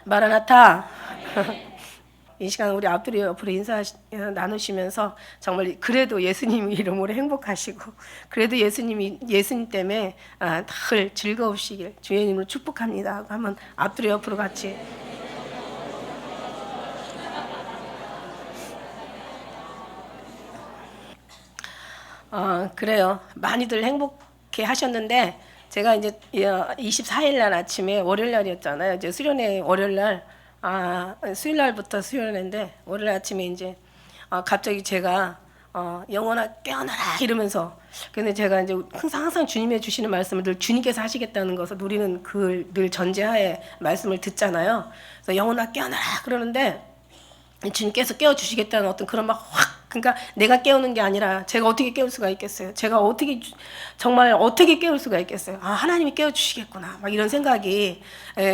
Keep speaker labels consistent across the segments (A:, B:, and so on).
A: 마라나타. 이 시간 우리 앞뒤로 옆으로 인사 나누시면서 정말 그래도 예수님 이름으로 행복하시고 그래도 예수님 때문에 늘 즐거우시길 주의 이름으로 축복합니다 하고 한번 앞뒤로 옆으로 같이. 그래요. 많이들 행복해 하셨는데 제가 이제 24일 날 아침에 월요일 날이었잖아요. 이제 수련회 월요일 날 수요일 날부터 수련회인데 월요일 아침에 이제 갑자기 제가 영혼아 깨어나라 이러면서, 근데 제가 이제 항상 주님이 주시는 말씀을 늘 주님께서 하시겠다는 것을 우리는 늘 전제하에 말씀을 듣잖아요. 그래서 영혼아 깨어나라 그러는데 주님께서 깨워주시겠다는 어떤 그런 그러니까 내가 깨우는 게 아니라 제가 어떻게 깨울 수가 있겠어요? 제가 정말 어떻게 깨울 수가 있겠어요? 하나님이 깨워주시겠구나. 막 이런 생각이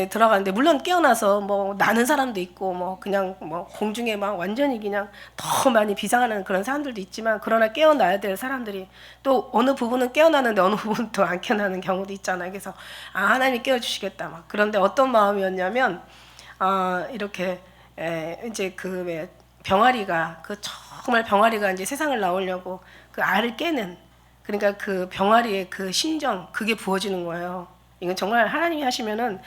A: 들어가는데, 물론 깨어나서 뭐 나는 사람도 있고 그냥 공중에 막 완전히 그냥 더 많이 비상하는 그런 사람들도 있지만, 그러나 깨어나야 될 사람들이 또 어느 부분은 깨어나는데 어느 부분은 또 안 깨어나는 경우도 있잖아요. 그래서 하나님이 깨워주시겠다. 막 그런데 어떤 마음이었냐면 이렇게 이제 왜 병아리가 정말 병아리가 이제 세상을 나오려고 그 알을 깨는, 그러니까 그 병아리의 그 심정, 그게 부어지는 거예요. 이건 정말 하나님이 하시면은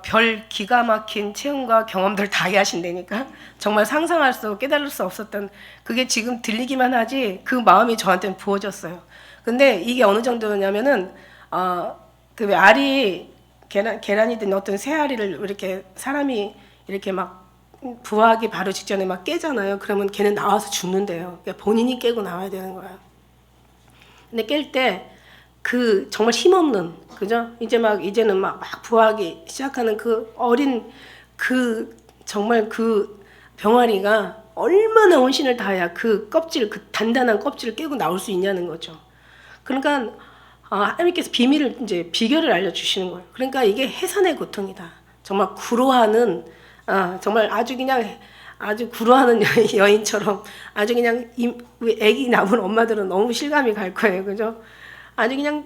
A: 별 기가 막힌 체험과 경험들 다 하신다니까. 정말 상상할 수 깨달을 수 없었던 그게 지금 들리기만 하지 그 마음이 저한테는 부어졌어요. 근데 이게 어느 정도냐면은 그 왜 알이 계란이든 어떤 새 알이를 이렇게 사람이 이렇게 막 부화하기 바로 직전에 막 깨잖아요. 그러면 걔는 나와서 죽는데요. 그러니까 본인이 깨고 나와야 되는 거예요. 근데 깰 때 그 정말 힘없는, 그죠? 이제는 막 부화하기 시작하는 그 어린 정말 그 병아리가 얼마나 혼신을 다해야 그 단단한 껍질을 깨고 나올 수 있냐는 거죠. 그러니까 하나님께서 비결을 알려주시는 거예요. 그러니까 이게 해산의 고통이다. 정말 구로하는 정말 아주 구로하는 여인처럼 아주 그냥 애기 낳은 엄마들은 너무 실감이 갈 거예요, 그죠? 아주 그냥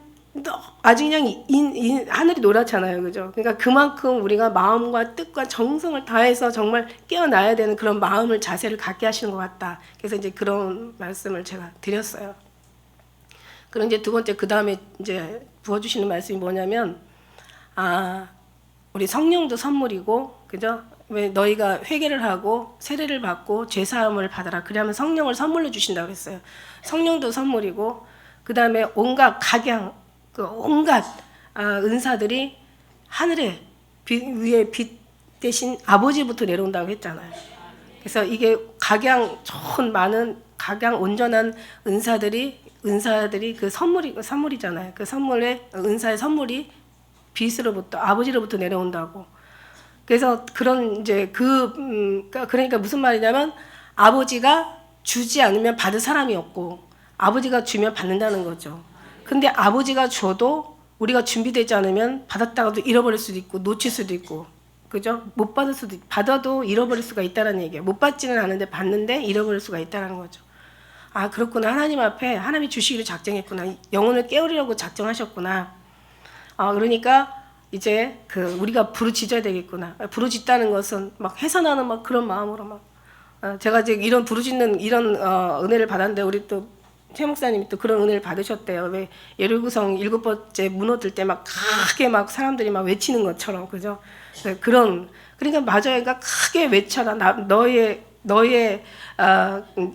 A: 하늘이 노랗잖아요, 그죠? 그러니까 그만큼 우리가 마음과 뜻과 정성을 다해서 정말 깨어나야 되는 그런 자세를 갖게 하시는 것 같다. 그래서 이제 그런 말씀을 제가 드렸어요. 그럼 이제 두 번째, 그 다음에 이제 부어주시는 말씀이 뭐냐면, 우리 성령도 선물이고, 그죠? 왜 너희가 회개를 하고 세례를 받고 죄 사함을 받아라. 그러면 성령을 선물로 주신다고 했어요. 성령도 선물이고, 그 다음에 온갖 온갖 은사들이 하늘에 위에 빛 대신 아버지부터 내려온다고 했잖아요. 그래서 이게 좋은 많은 온전한 은사들이 그 선물이잖아요. 그 은사의 선물이 빛으로부터 아버지로부터 내려온다고. 그래서 그러니까 무슨 말이냐면, 아버지가 주지 않으면 받을 사람이 없고 아버지가 주면 받는다는 거죠. 근데 아버지가 줘도 우리가 준비되지 않으면 받았다가도 잃어버릴 수도 있고 놓칠 수도 있고, 그죠? 못 받을 수도 있고, 받아도 잃어버릴 수가 있다는 얘기예요. 못 받지는 않은데 받는데 잃어버릴 수가 있다는 거죠. 그렇구나. 하나님 앞에 하나님이 주시기로 작정했구나. 영혼을 깨우리려고 작정하셨구나. 그러니까 이제 우리가 부르짖어야 되겠구나. 부르짖다는 것은 막 해산하는 그런 마음으로 제가 이제 이런 부르짖는 이런 은혜를 받았는데, 우리 또 최 목사님이 또 그런 은혜를 받으셨대요. 왜 예루구성 7번째 무너질 때 크게 사람들이 외치는 것처럼, 그죠? 그러니까 맞아요. 그러니까 크게 외쳐라. 너의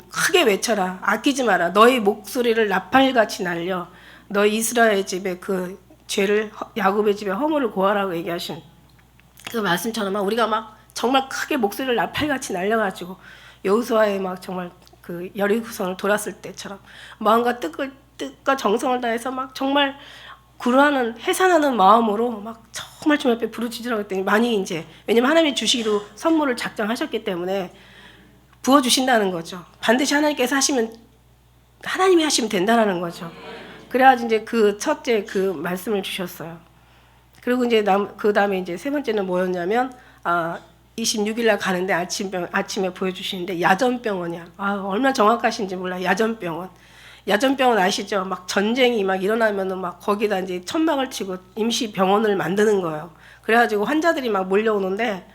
A: 크게 외쳐라. 아끼지 마라. 너의 목소리를 나팔같이 날려. 너희 이스라엘 집에 그 죄를, 야곱의 집에 허물을 고하라고 얘기하신 그 말씀처럼 우리가 정말 크게 목소리를 나팔같이 날려가지고 여호수아의 정말 그 여리고성을 돌았을 때처럼 마음과 뜻과 정성을 다해서 정말 구루하는 해산하는 마음으로 정말 좀 옆에 부르짖으라고 했더니, 왜냐면 하나님이 주시기로 선물을 작정하셨기 때문에 부어주신다는 거죠. 반드시 하나님께서 하나님이 하시면 된다는 거죠. 그래가지고 이제 그 첫째 그 말씀을 주셨어요. 그리고 이제 그 다음에 이제 세 번째는 뭐였냐면, 26일 날 가는데 아침에 보여주시는데 야전병원이야. 얼마나 정확하신지 몰라. 야전병원 아시죠? 전쟁이 일어나면은 거기다 이제 천막을 치고 임시 병원을 만드는 거예요. 그래가지고 환자들이 몰려오는데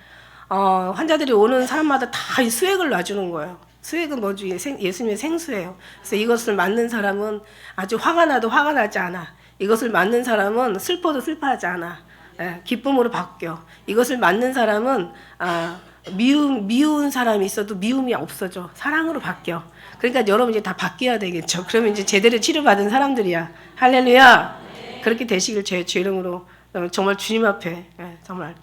A: 환자들이 오는 사람마다 다 이 수액을 놔주는 거예요. 수액은 뭐죠? 예수님의 생수예요. 그래서 이것을 맞는 사람은 아주 화가 나도 화가 나지 않아. 이것을 맞는 사람은 슬퍼도 슬퍼하지 않아. 기쁨으로 바뀌어. 이것을 맞는 사람은 미운 사람이 있어도 미움이 없어져. 사랑으로 바뀌어. 그러니까 여러분 이제 다 바뀌어야 되겠죠. 그러면 이제 제대로 치료받은 사람들이야. 할렐루야. 그렇게 되시길 제 이름으로 정말 주님 앞에 정말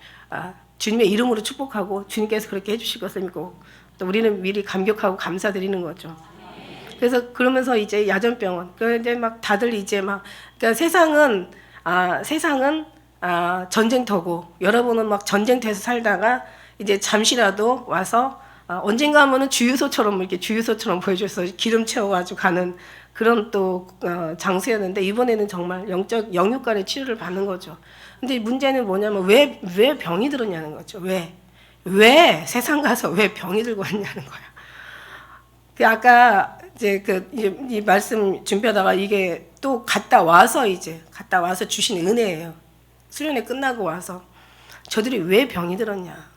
A: 주님의 이름으로 축복하고 주님께서 그렇게 해주실 것을 믿고 또 우리는 미리 감격하고 감사드리는 거죠. 그래서 그러면서 이제 야전병원 이제 막 다들 이제 막 그러니까 세상은 전쟁터고 여러분은 막 전쟁터에서 살다가 이제 잠시라도 와서 언젠가 하면은 주유소처럼 이렇게 주유소처럼 보여줘서 기름 채워가지고 가는 그런 또 장소였는데 이번에는 정말 영육간의 치료를 받는 거죠. 근데 문제는 뭐냐면 왜 병이 들었냐는 거죠. 왜 세상 가서 왜 병이 들고 왔냐는 거야. 아까 이제 이 말씀 준비하다가 이게 또 갔다 와서 주신 은혜예요. 수련회 끝나고 와서 저들이 왜 병이 들었냐.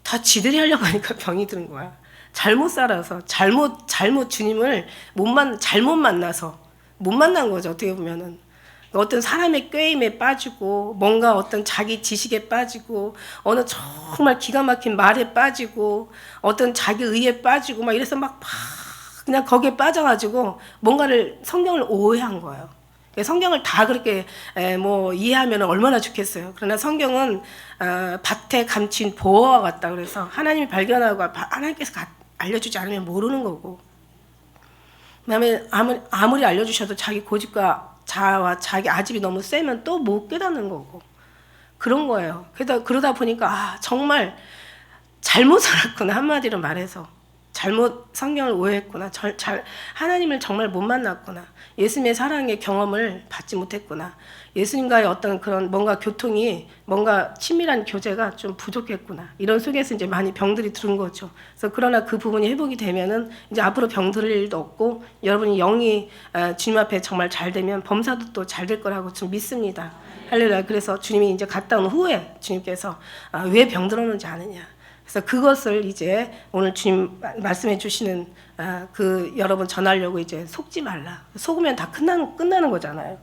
A: 다 지들이 하려고 하니까 병이 드는 거야. 잘못 살아서 잘못 주님을 잘못 만나서 못 만난 거죠. 어떻게 보면은 어떤 사람의 꾀임에 빠지고 뭔가 어떤 자기 지식에 빠지고 어느 정말 기가 막힌 말에 빠지고 어떤 자기 의에 빠지고 막 이래서 막 그냥 거기에 빠져가지고 뭔가를 성경을 오해한 거예요. 성경을 다 그렇게 이해하면 얼마나 좋겠어요. 그러나 성경은 밭에 감춘 보화와 같다. 그래서 하나님이 발견하고 하나님께서 알려주지 않으면 모르는 거고, 그다음에 아무리 알려주셔도 자기 고집과 자아와 자기 아집이 너무 세면 또 못 깨닫는 거고 그런 거예요. 그러다 보니까 정말 잘못 살았구나. 한마디로 말해서 잘못 성경을 오해했구나. 하나님을 정말 못 만났구나. 예수님의 사랑의 경험을 받지 못했구나. 예수님과의 어떤 그런 뭔가 교통이 뭔가 친밀한 교제가 좀 부족했구나. 이런 속에서 이제 많이 병들이 들은 거죠. 그래서 그러나 그 부분이 회복이 되면은 이제 앞으로 병들 일도 없고 여러분이 영이 주님 앞에 정말 잘 되면 범사도 또 잘 될 거라고 좀 믿습니다. 할렐루야. 그래서 주님이 이제 갔다 온 후에 주님께서 왜 병들었는지 아느냐. 그래서 그것을 이제 오늘 주님 말씀해 주시는 그 여러분 전하려고 이제 속지 말라. 속으면 다 끝나는 거잖아요.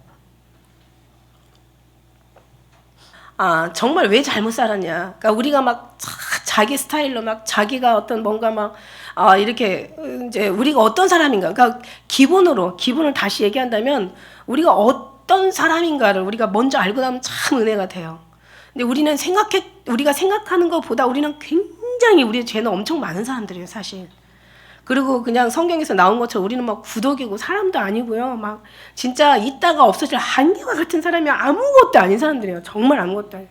A: 정말 왜 잘못 살았냐. 그러니까 우리가 막 자기 스타일로 막 자기가 어떤 뭔가 막 이렇게 이제 우리가 어떤 사람인가. 그러니까 기본을 다시 얘기한다면 우리가 어떤 사람인가를 우리가 먼저 알고 나면 참 은혜가 돼요. 근데 우리가 생각하는 것보다 우리는 굉장히 우리의 죄는 엄청 많은 사람들이에요, 사실. 그리고 그냥 성경에서 나온 것처럼 우리는 막 구덕이고 사람도 아니고요. 막 진짜 있다가 없어질 한결과 같은 사람이 아무것도 아닌 사람들이에요. 정말 아무것도 아니에요.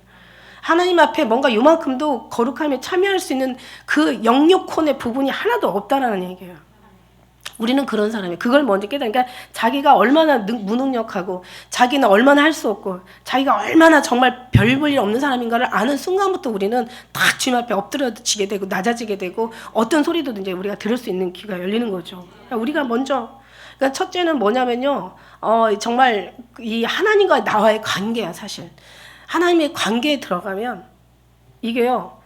A: 하나님 앞에 뭔가 요만큼도 거룩함에 참여할 수 있는 그 영역혼의 부분이 하나도 없다라는 얘기예요. 우리는 그런 사람이에요. 그걸 먼저 깨닫으니까 자기가 얼마나 무능력하고 자기는 얼마나 할 수 없고 자기가 얼마나 정말 별 볼 일 없는 사람인가를 아는 순간부터 우리는 딱 주님 앞에 엎드려지게 되고 낮아지게 되고 어떤 소리도 이제 우리가 들을 수 있는 귀가 열리는 거죠. 그러니까 우리가 먼저 그러니까 첫째는 뭐냐면요. 정말 이 하나님과 나와의 관계야, 사실. 하나님의 관계에 들어가면 이게요.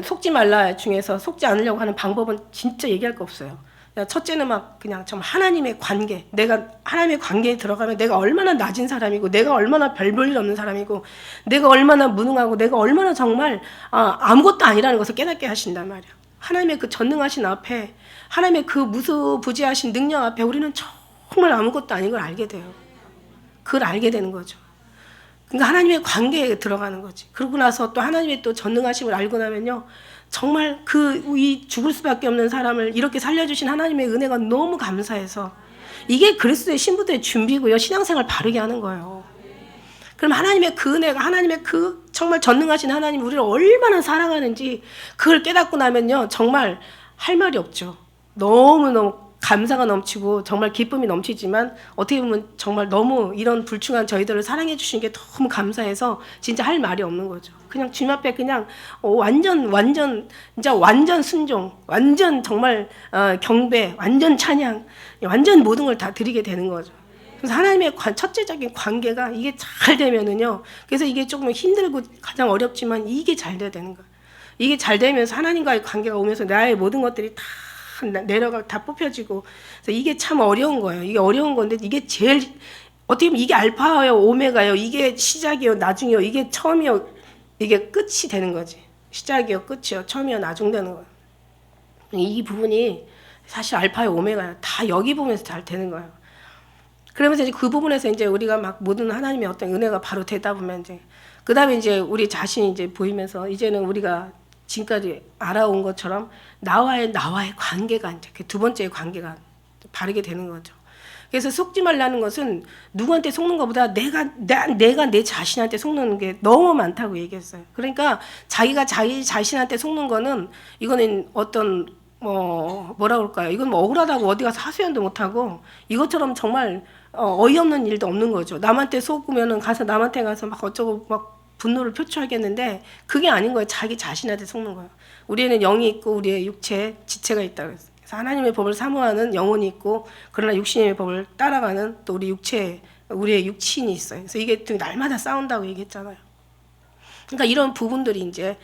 A: 속지 말라 중에서 속지 않으려고 하는 방법은 진짜 얘기할 거 없어요. 첫째는 막 그냥 정말 하나님의 관계, 내가 하나님의 관계에 들어가면 내가 얼마나 낮은 사람이고 내가 얼마나 별 볼 일 없는 사람이고 내가 얼마나 무능하고 내가 얼마나 정말 아무것도 아니라는 것을 깨닫게 하신단 말이야. 하나님의 그 전능하신 앞에 하나님의 그 무수부지하신 능력 앞에 우리는 정말 아무것도 아닌 걸 알게 돼요. 그걸 알게 되는 거죠. 그러니까 하나님의 관계에 들어가는 거지. 그러고 나서 또 하나님의 또 전능하심을 알고 나면요. 정말 이 죽을 수밖에 없는 사람을 이렇게 살려주신 하나님의 은혜가 너무 감사해서 이게 그리스도의 신부들의 준비고요. 신앙생활 바르게 하는 거예요. 그럼 하나님의 그 은혜가 하나님의 그 정말 전능하신 하나님 우리를 얼마나 사랑하는지 그걸 깨닫고 나면요. 정말 할 말이 없죠. 너무너무 감사가 넘치고 정말 기쁨이 넘치지만 어떻게 보면 정말 너무 이런 불충한 저희들을 사랑해 주신 게 너무 감사해서 진짜 할 말이 없는 거죠. 그냥 주님 앞에 그냥 완전 진짜 완전 순종, 완전 정말 경배, 완전 찬양, 완전 모든 걸 다 드리게 되는 거죠. 그래서 하나님의 첫째적인 관계가 이게 잘 되면은요. 그래서 이게 조금 힘들고 가장 어렵지만 이게 잘 돼야 되는 거예요. 이게 잘 되면서 하나님과의 관계가 오면서 나의 모든 것들이 다 내려가 다 뽑혀지고, 그래서 이게 참 어려운 거예요. 이게 어려운 건데 이게 제일 어떻게 보면 이게 알파예요, 오메가요, 이게 시작이요, 나중이요, 이게 처음이요, 이게 끝이 되는 거지. 시작이요, 끝이요, 처음이요, 나중 되는 거예요. 이 부분이 사실 알파요, 오메가요. 다 여기 보면서 잘 되는 거예요. 그러면서 이제 그 부분에서 이제 우리가 막 모든 하나님의 어떤 은혜가 바로 되다 보면 이제 그 다음에 이제 우리 자신이 이제 보이면서 이제는 우리가 지금까지 알아온 것처럼 나와의 관계가 이제 그 두 번째의 관계가 바르게 되는 거죠. 그래서 속지 말라는 것은 누구한테 속는 것보다 내가 내 자신한테 속는 게 너무 많다고 얘기했어요. 그러니까 자기가 자기 자신한테 속는 거는 이거는 어떤 뭐라 그럴까요? 이건 뭐 억울하다고 어디 가서 하소연도 못하고 이것처럼 정말 어이없는 일도 없는 거죠. 남한테 속으면은 가서 남한테 가서 막 어쩌고 막 분노를 표출하겠는데 그게 아닌 거예요. 자기 자신한테 속는 거예요. 우리에는 영이 있고 우리의 육체, 지체가 있다 그랬어요. 그래서 하나님의 법을 사모하는 영혼이 있고 그러나 육신의 법을 따라가는 또 우리 육체, 우리의 육신이 있어요. 그래서 이게 날마다 싸운다고 얘기했잖아요. 그러니까 이런 부분들이 이제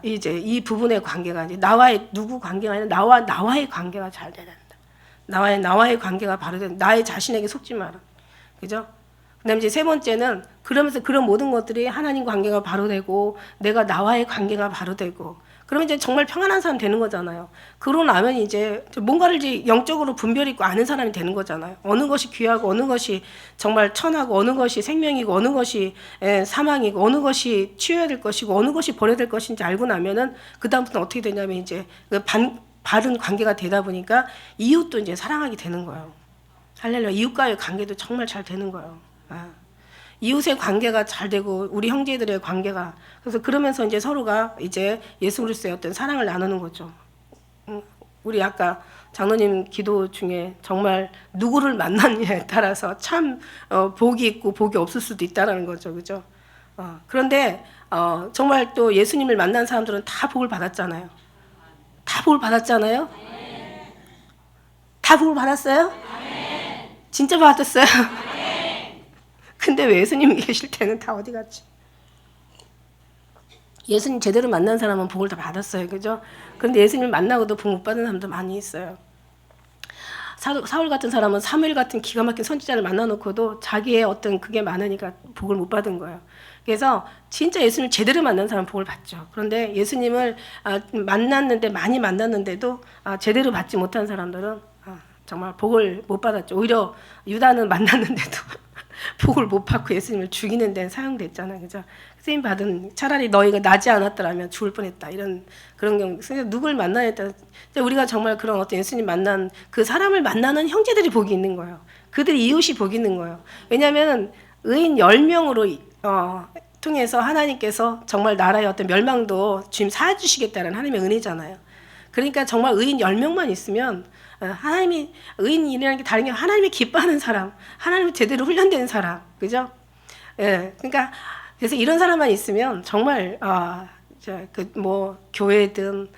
A: 이제 이 부분의 관계가 이제 나와의 누구 관계가 아니라 나와의 관계가 잘 돼야 된다. 나와의 관계가 바로 된다. 나의 자신에게 속지 마라. 그죠? 그다음에 이제 세 번째는 그러면서 그런 모든 것들이 하나님 관계가 바로 되고 내가 나와의 관계가 바로 되고 그러면 이제 정말 평안한 사람 되는 거잖아요. 그러고 나면 이제 뭔가를 이제 영적으로 분별 있고 아는 사람이 되는 거잖아요. 어느 것이 귀하고 어느 것이 정말 천하고 어느 것이 생명이고 어느 것이 사망이고 어느 것이 치워야 될 것이고 어느 것이 버려야 될 것인지 알고 나면은 그다음부터는 어떻게 되냐면 이제 바른 관계가 되다 보니까 이웃도 이제 사랑하게 되는 거예요. 할렐루야. 이웃과의 관계도 정말 잘 되는 거예요. 이웃의 관계가 잘 되고 우리 형제들의 관계가 그래서 그러면서 이제 서로가 이제 예수 그리스도의 어떤 사랑을 나누는 거죠. 우리 아까 장로님 기도 중에 정말 누구를 만났냐에 따라서 참 복이 있고 복이 없을 수도 있다라는 거죠, 그죠? 그런데 정말 또 예수님을 만난 사람들은 다 복을 받았잖아요. 다 복을 받았잖아요. 다 복을 받았어요? 진짜 받았어요? 근데 왜 예수님이 계실 때는 다 어디 갔지? 예수님 제대로 만난 사람은 복을 다 받았어요. 그죠? 그런데 예수님 만나고도 복 못 받은 사람도 많이 있어요. 사울 같은 사람은 사무엘 같은 기가 막힌 선지자를 만나놓고도 자기의 어떤 그게 많으니까 복을 못 받은 거예요. 그래서 진짜 예수님을 제대로 만난 사람은 복을 받죠. 그런데 예수님을 만났는데 많이 만났는데도 제대로 받지 못한 사람들은 정말 복을 못 받았죠. 오히려 유다는 만났는데도 복을 못 받고 예수님을 죽이는 데는 사용됐잖아요. 그죠? 쓰임 받은 차라리 너희가 나지 않았더라면 죽을 뻔했다. 이런 그런 경우. 누굴 만나야 했다. 우리가 정말 그런 어떤 예수님 만난 그 사람을 만나는 형제들이 복이 있는 거예요. 그들이 이웃이 복이 있는 거예요. 왜냐하면 의인 10명으로 통해서 하나님께서 정말 나라의 어떤 멸망도 주님 사주시겠다는 하나님의 은혜잖아요. 그러니까 정말 의인 10명만 있으면 하나님이 의인이라는 게 다른 게 하나님이 기뻐하는 사람, 하나님이 제대로 훈련된 사람, 그죠? 예, 그러니까 그래서 이런 사람만 있으면 정말 그 뭐 교회든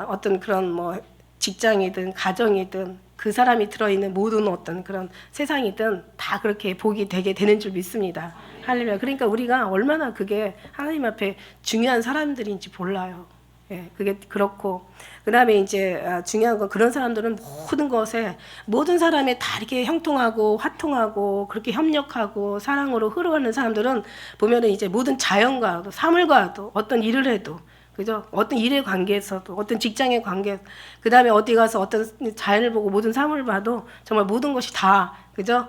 A: 어떤 그런 뭐 직장이든 가정이든 그 사람이 들어있는 모든 어떤 그런 세상이든 다 그렇게 복이 되게 되는 줄 믿습니다. 할렐루야. 그러니까 우리가 얼마나 그게 하나님 앞에 중요한 사람들인지 몰라요. 예, 그게 그렇고 그다음에 이제 중요한 건 그런 사람들은 모든 것에 모든 사람에 다 이렇게 형통하고 화통하고 그렇게 협력하고 사랑으로 흐르는 사람들은 보면은 이제 모든 자연과도 사물과도 어떤 일을 해도 그죠? 어떤 일의 관계에서도 어떤 직장의 관계 그다음에 어디 가서 어떤 자연을 보고 모든 사물을 봐도 정말 모든 것이 다 그죠?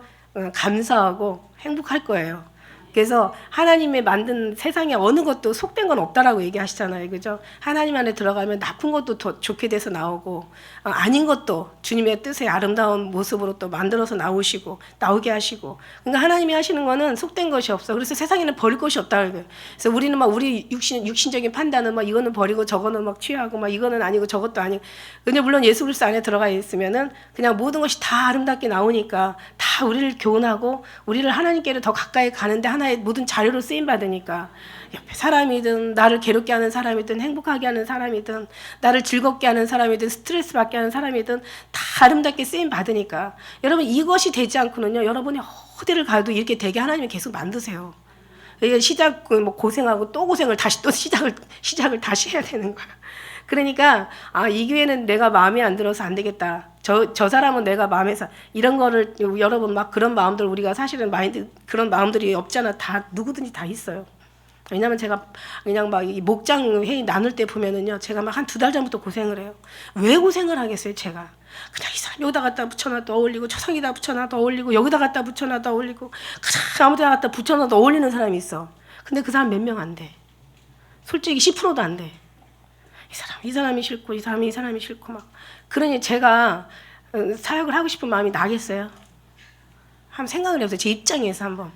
A: 감사하고 행복할 거예요. 그래서 하나님의 만든 세상에 어느 것도 속된 건 없다라고 얘기하시잖아요. 그죠? 하나님 안에 들어가면 나쁜 것도 더 좋게 돼서 나오고 아닌 것도 주님의 뜻의 아름다운 모습으로 또 만들어서 나오게 하시고 그러니까 하나님이 하시는 거는 속된 것이 없어. 그래서 세상에는 버릴 것이 없다. 그래서 우리는 막 우리 육신적인 판단은 막 이거는 버리고 저거는 막 취하고 막 이거는 아니고 저것도 아니고 근데 물론 예수 그리스도 안에 들어가 있으면은 그냥 모든 것이 다 아름답게 나오니까 다 우리를 교훈하고 우리를 하나님께로 더 가까이 가는데 하나의 모든 자료로 쓰임 받으니까 옆에 사람이든 나를 괴롭게 하는 사람이든 행복하게 하는 사람이든 나를 즐겁게 하는 사람이든 스트레스 받게 하는 사람이든 다 아름답게 쓰임 받으니까 여러분 이것이 되지 않고는요 여러분이 어디를 가도 이렇게 되게 하나님이 계속 만드세요. 이게 뭐 고생하고 또 고생을 다시 또 시작을 다시 해야 되는 거야. 그러니까 이 교회는 내가 마음에 안 들어서 안 되겠다. 저 사람은 내가 마음에서 이런 거를 여러분 막 그런 마음들 우리가 사실은 마인드 그런 마음들이 없잖아. 다 누구든지 다 있어요. 왜냐면 제가 그냥 막 이 목장 회의 나눌 때 보면은요, 제가 막 한 2달 전부터 고생을 해요. 왜 고생을 하겠어요, 제가? 그냥 이 사람 여기다 갖다 붙여놔도 어울리고, 저 성에다 붙여놔도 어울리고, 여기다 갖다 붙여놔도 어울리고, 그냥 아무 데나 갖다 붙여놔도 어울리는 사람이 있어. 근데 그 사람 몇 명 안 돼. 솔직히 10%도 안 돼. 이 사람이 싫고, 이 사람이 싫고 막. 그러니 제가 사역을 하고 싶은 마음이 나겠어요? 한번 생각을 해보세요. 제 입장에서 한번.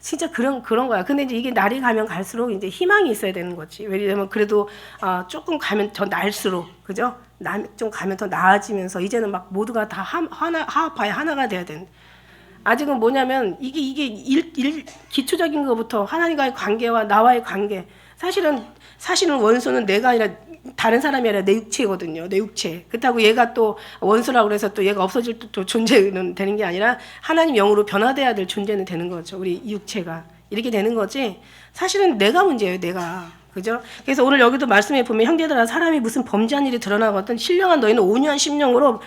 A: 진짜 그런 거야. 근데 이제 이게 날이 가면 갈수록 이제 희망이 있어야 되는 거지. 왜냐면 그래도 조금 가면 더 날수록, 그죠? 좀 가면 더 나아지면서 이제는 막 모두가 다 화합하여 하나가 돼야 되는. 아직은 뭐냐면 이게 기초적인 것부터 하나님과의 관계와 나와의 관계. 사실은 원수는 내가 아니라 다른 사람이 아니라 내 육체거든요. 내 육체. 그렇다고 얘가 또 원수라고 해서 또 얘가 없어질 또 존재는 되는 게 아니라 하나님 영으로 변화돼야 될 존재는 되는 거죠. 우리 육체가. 이렇게 되는 거지. 사실은 내가 문제예요. 내가. 그죠? 그래서 오늘 여기도 말씀해 보면 형제들아 사람이 무슨 범죄한 일이 드러나거든 신령한 너희는 5년 10년으로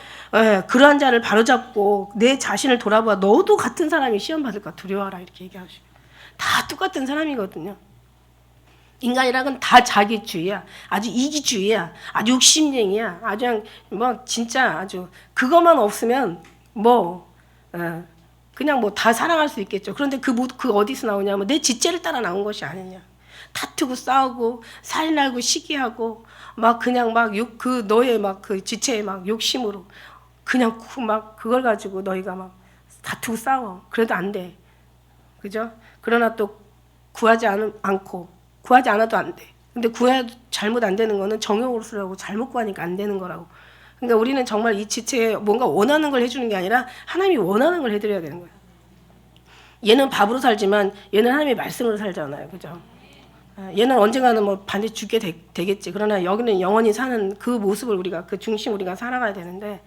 A: 그러한 자를 바로잡고 내 자신을 돌아보아 너도 같은 사람이 시험 받을까 두려워하라 이렇게 얘기하시고 다 똑같은 사람이거든요. 인간이랑은 다 자기주의야. 아주 이기주의야. 아주 욕심쟁이야. 아주 그냥 뭐 진짜 아주 그것만 없으면 그냥 뭐 다 사랑할 수 있겠죠. 그런데 그 어디서 나오냐면 내 지체를 따라 나온 것이 아니냐. 다투고 싸우고 살날고 시기하고 막 그냥 막 너의 막 그 지체의 막 욕심으로 그냥 막 그걸 가지고 너희가 막 다투고 싸워. 그래도 안 돼. 그죠? 그러나 또 구하지 않아도 안 돼. 근데 구해도 잘못 안 되는 거는 정욕으로 쓰려고 잘못 구하니까 안 되는 거라고. 그러니까 우리는 정말 이 지체에 뭔가 원하는 걸 해주는 게 아니라 하나님이 원하는 걸 해드려야 되는 거예요. 얘는 밥으로 살지만 얘는 하나님의 말씀으로 살잖아요. 그죠? 얘는 언젠가는 뭐 반드시 죽게 되겠지. 그러나 여기는 영원히 사는 그 모습을 그 중심 우리가 살아가야 되는데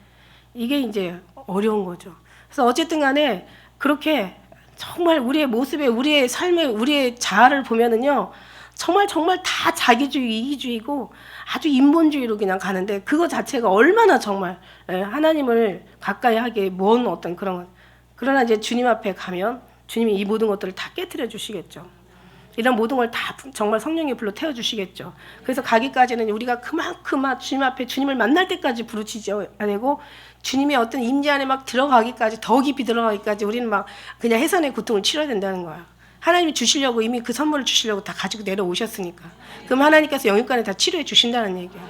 A: 이게 이제 어려운 거죠. 그래서 어쨌든 간에 그렇게 정말 우리의 모습에 우리의 삶에 우리의 자아를 보면은요. 정말 다 자기주의, 이기주의고 아주 인본주의로 그냥 가는데 그거 자체가 얼마나 정말 하나님을 가까이 하게 먼 어떤 그런 것. 그러나 이제 주님 앞에 가면 주님이 이 모든 것들을 다 깨트려 주시겠죠. 이런 모든 걸 다 정말 성령이 불러 태워 주시겠죠. 그래서 가기까지는 우리가 그만큼 주님 앞에 주님을 만날 때까지 부르짖어야 되고 주님의 어떤 임재 안에 막 들어가기까지 더 깊이 들어가기까지 우리는 막 그냥 해산의 고통을 치러야 된다는 거야. 하나님이 주시려고 이미 그 선물을 주시려고 다 가지고 내려오셨으니까. 그럼 하나님께서 영육간에 다 치료해 주신다는 얘기야.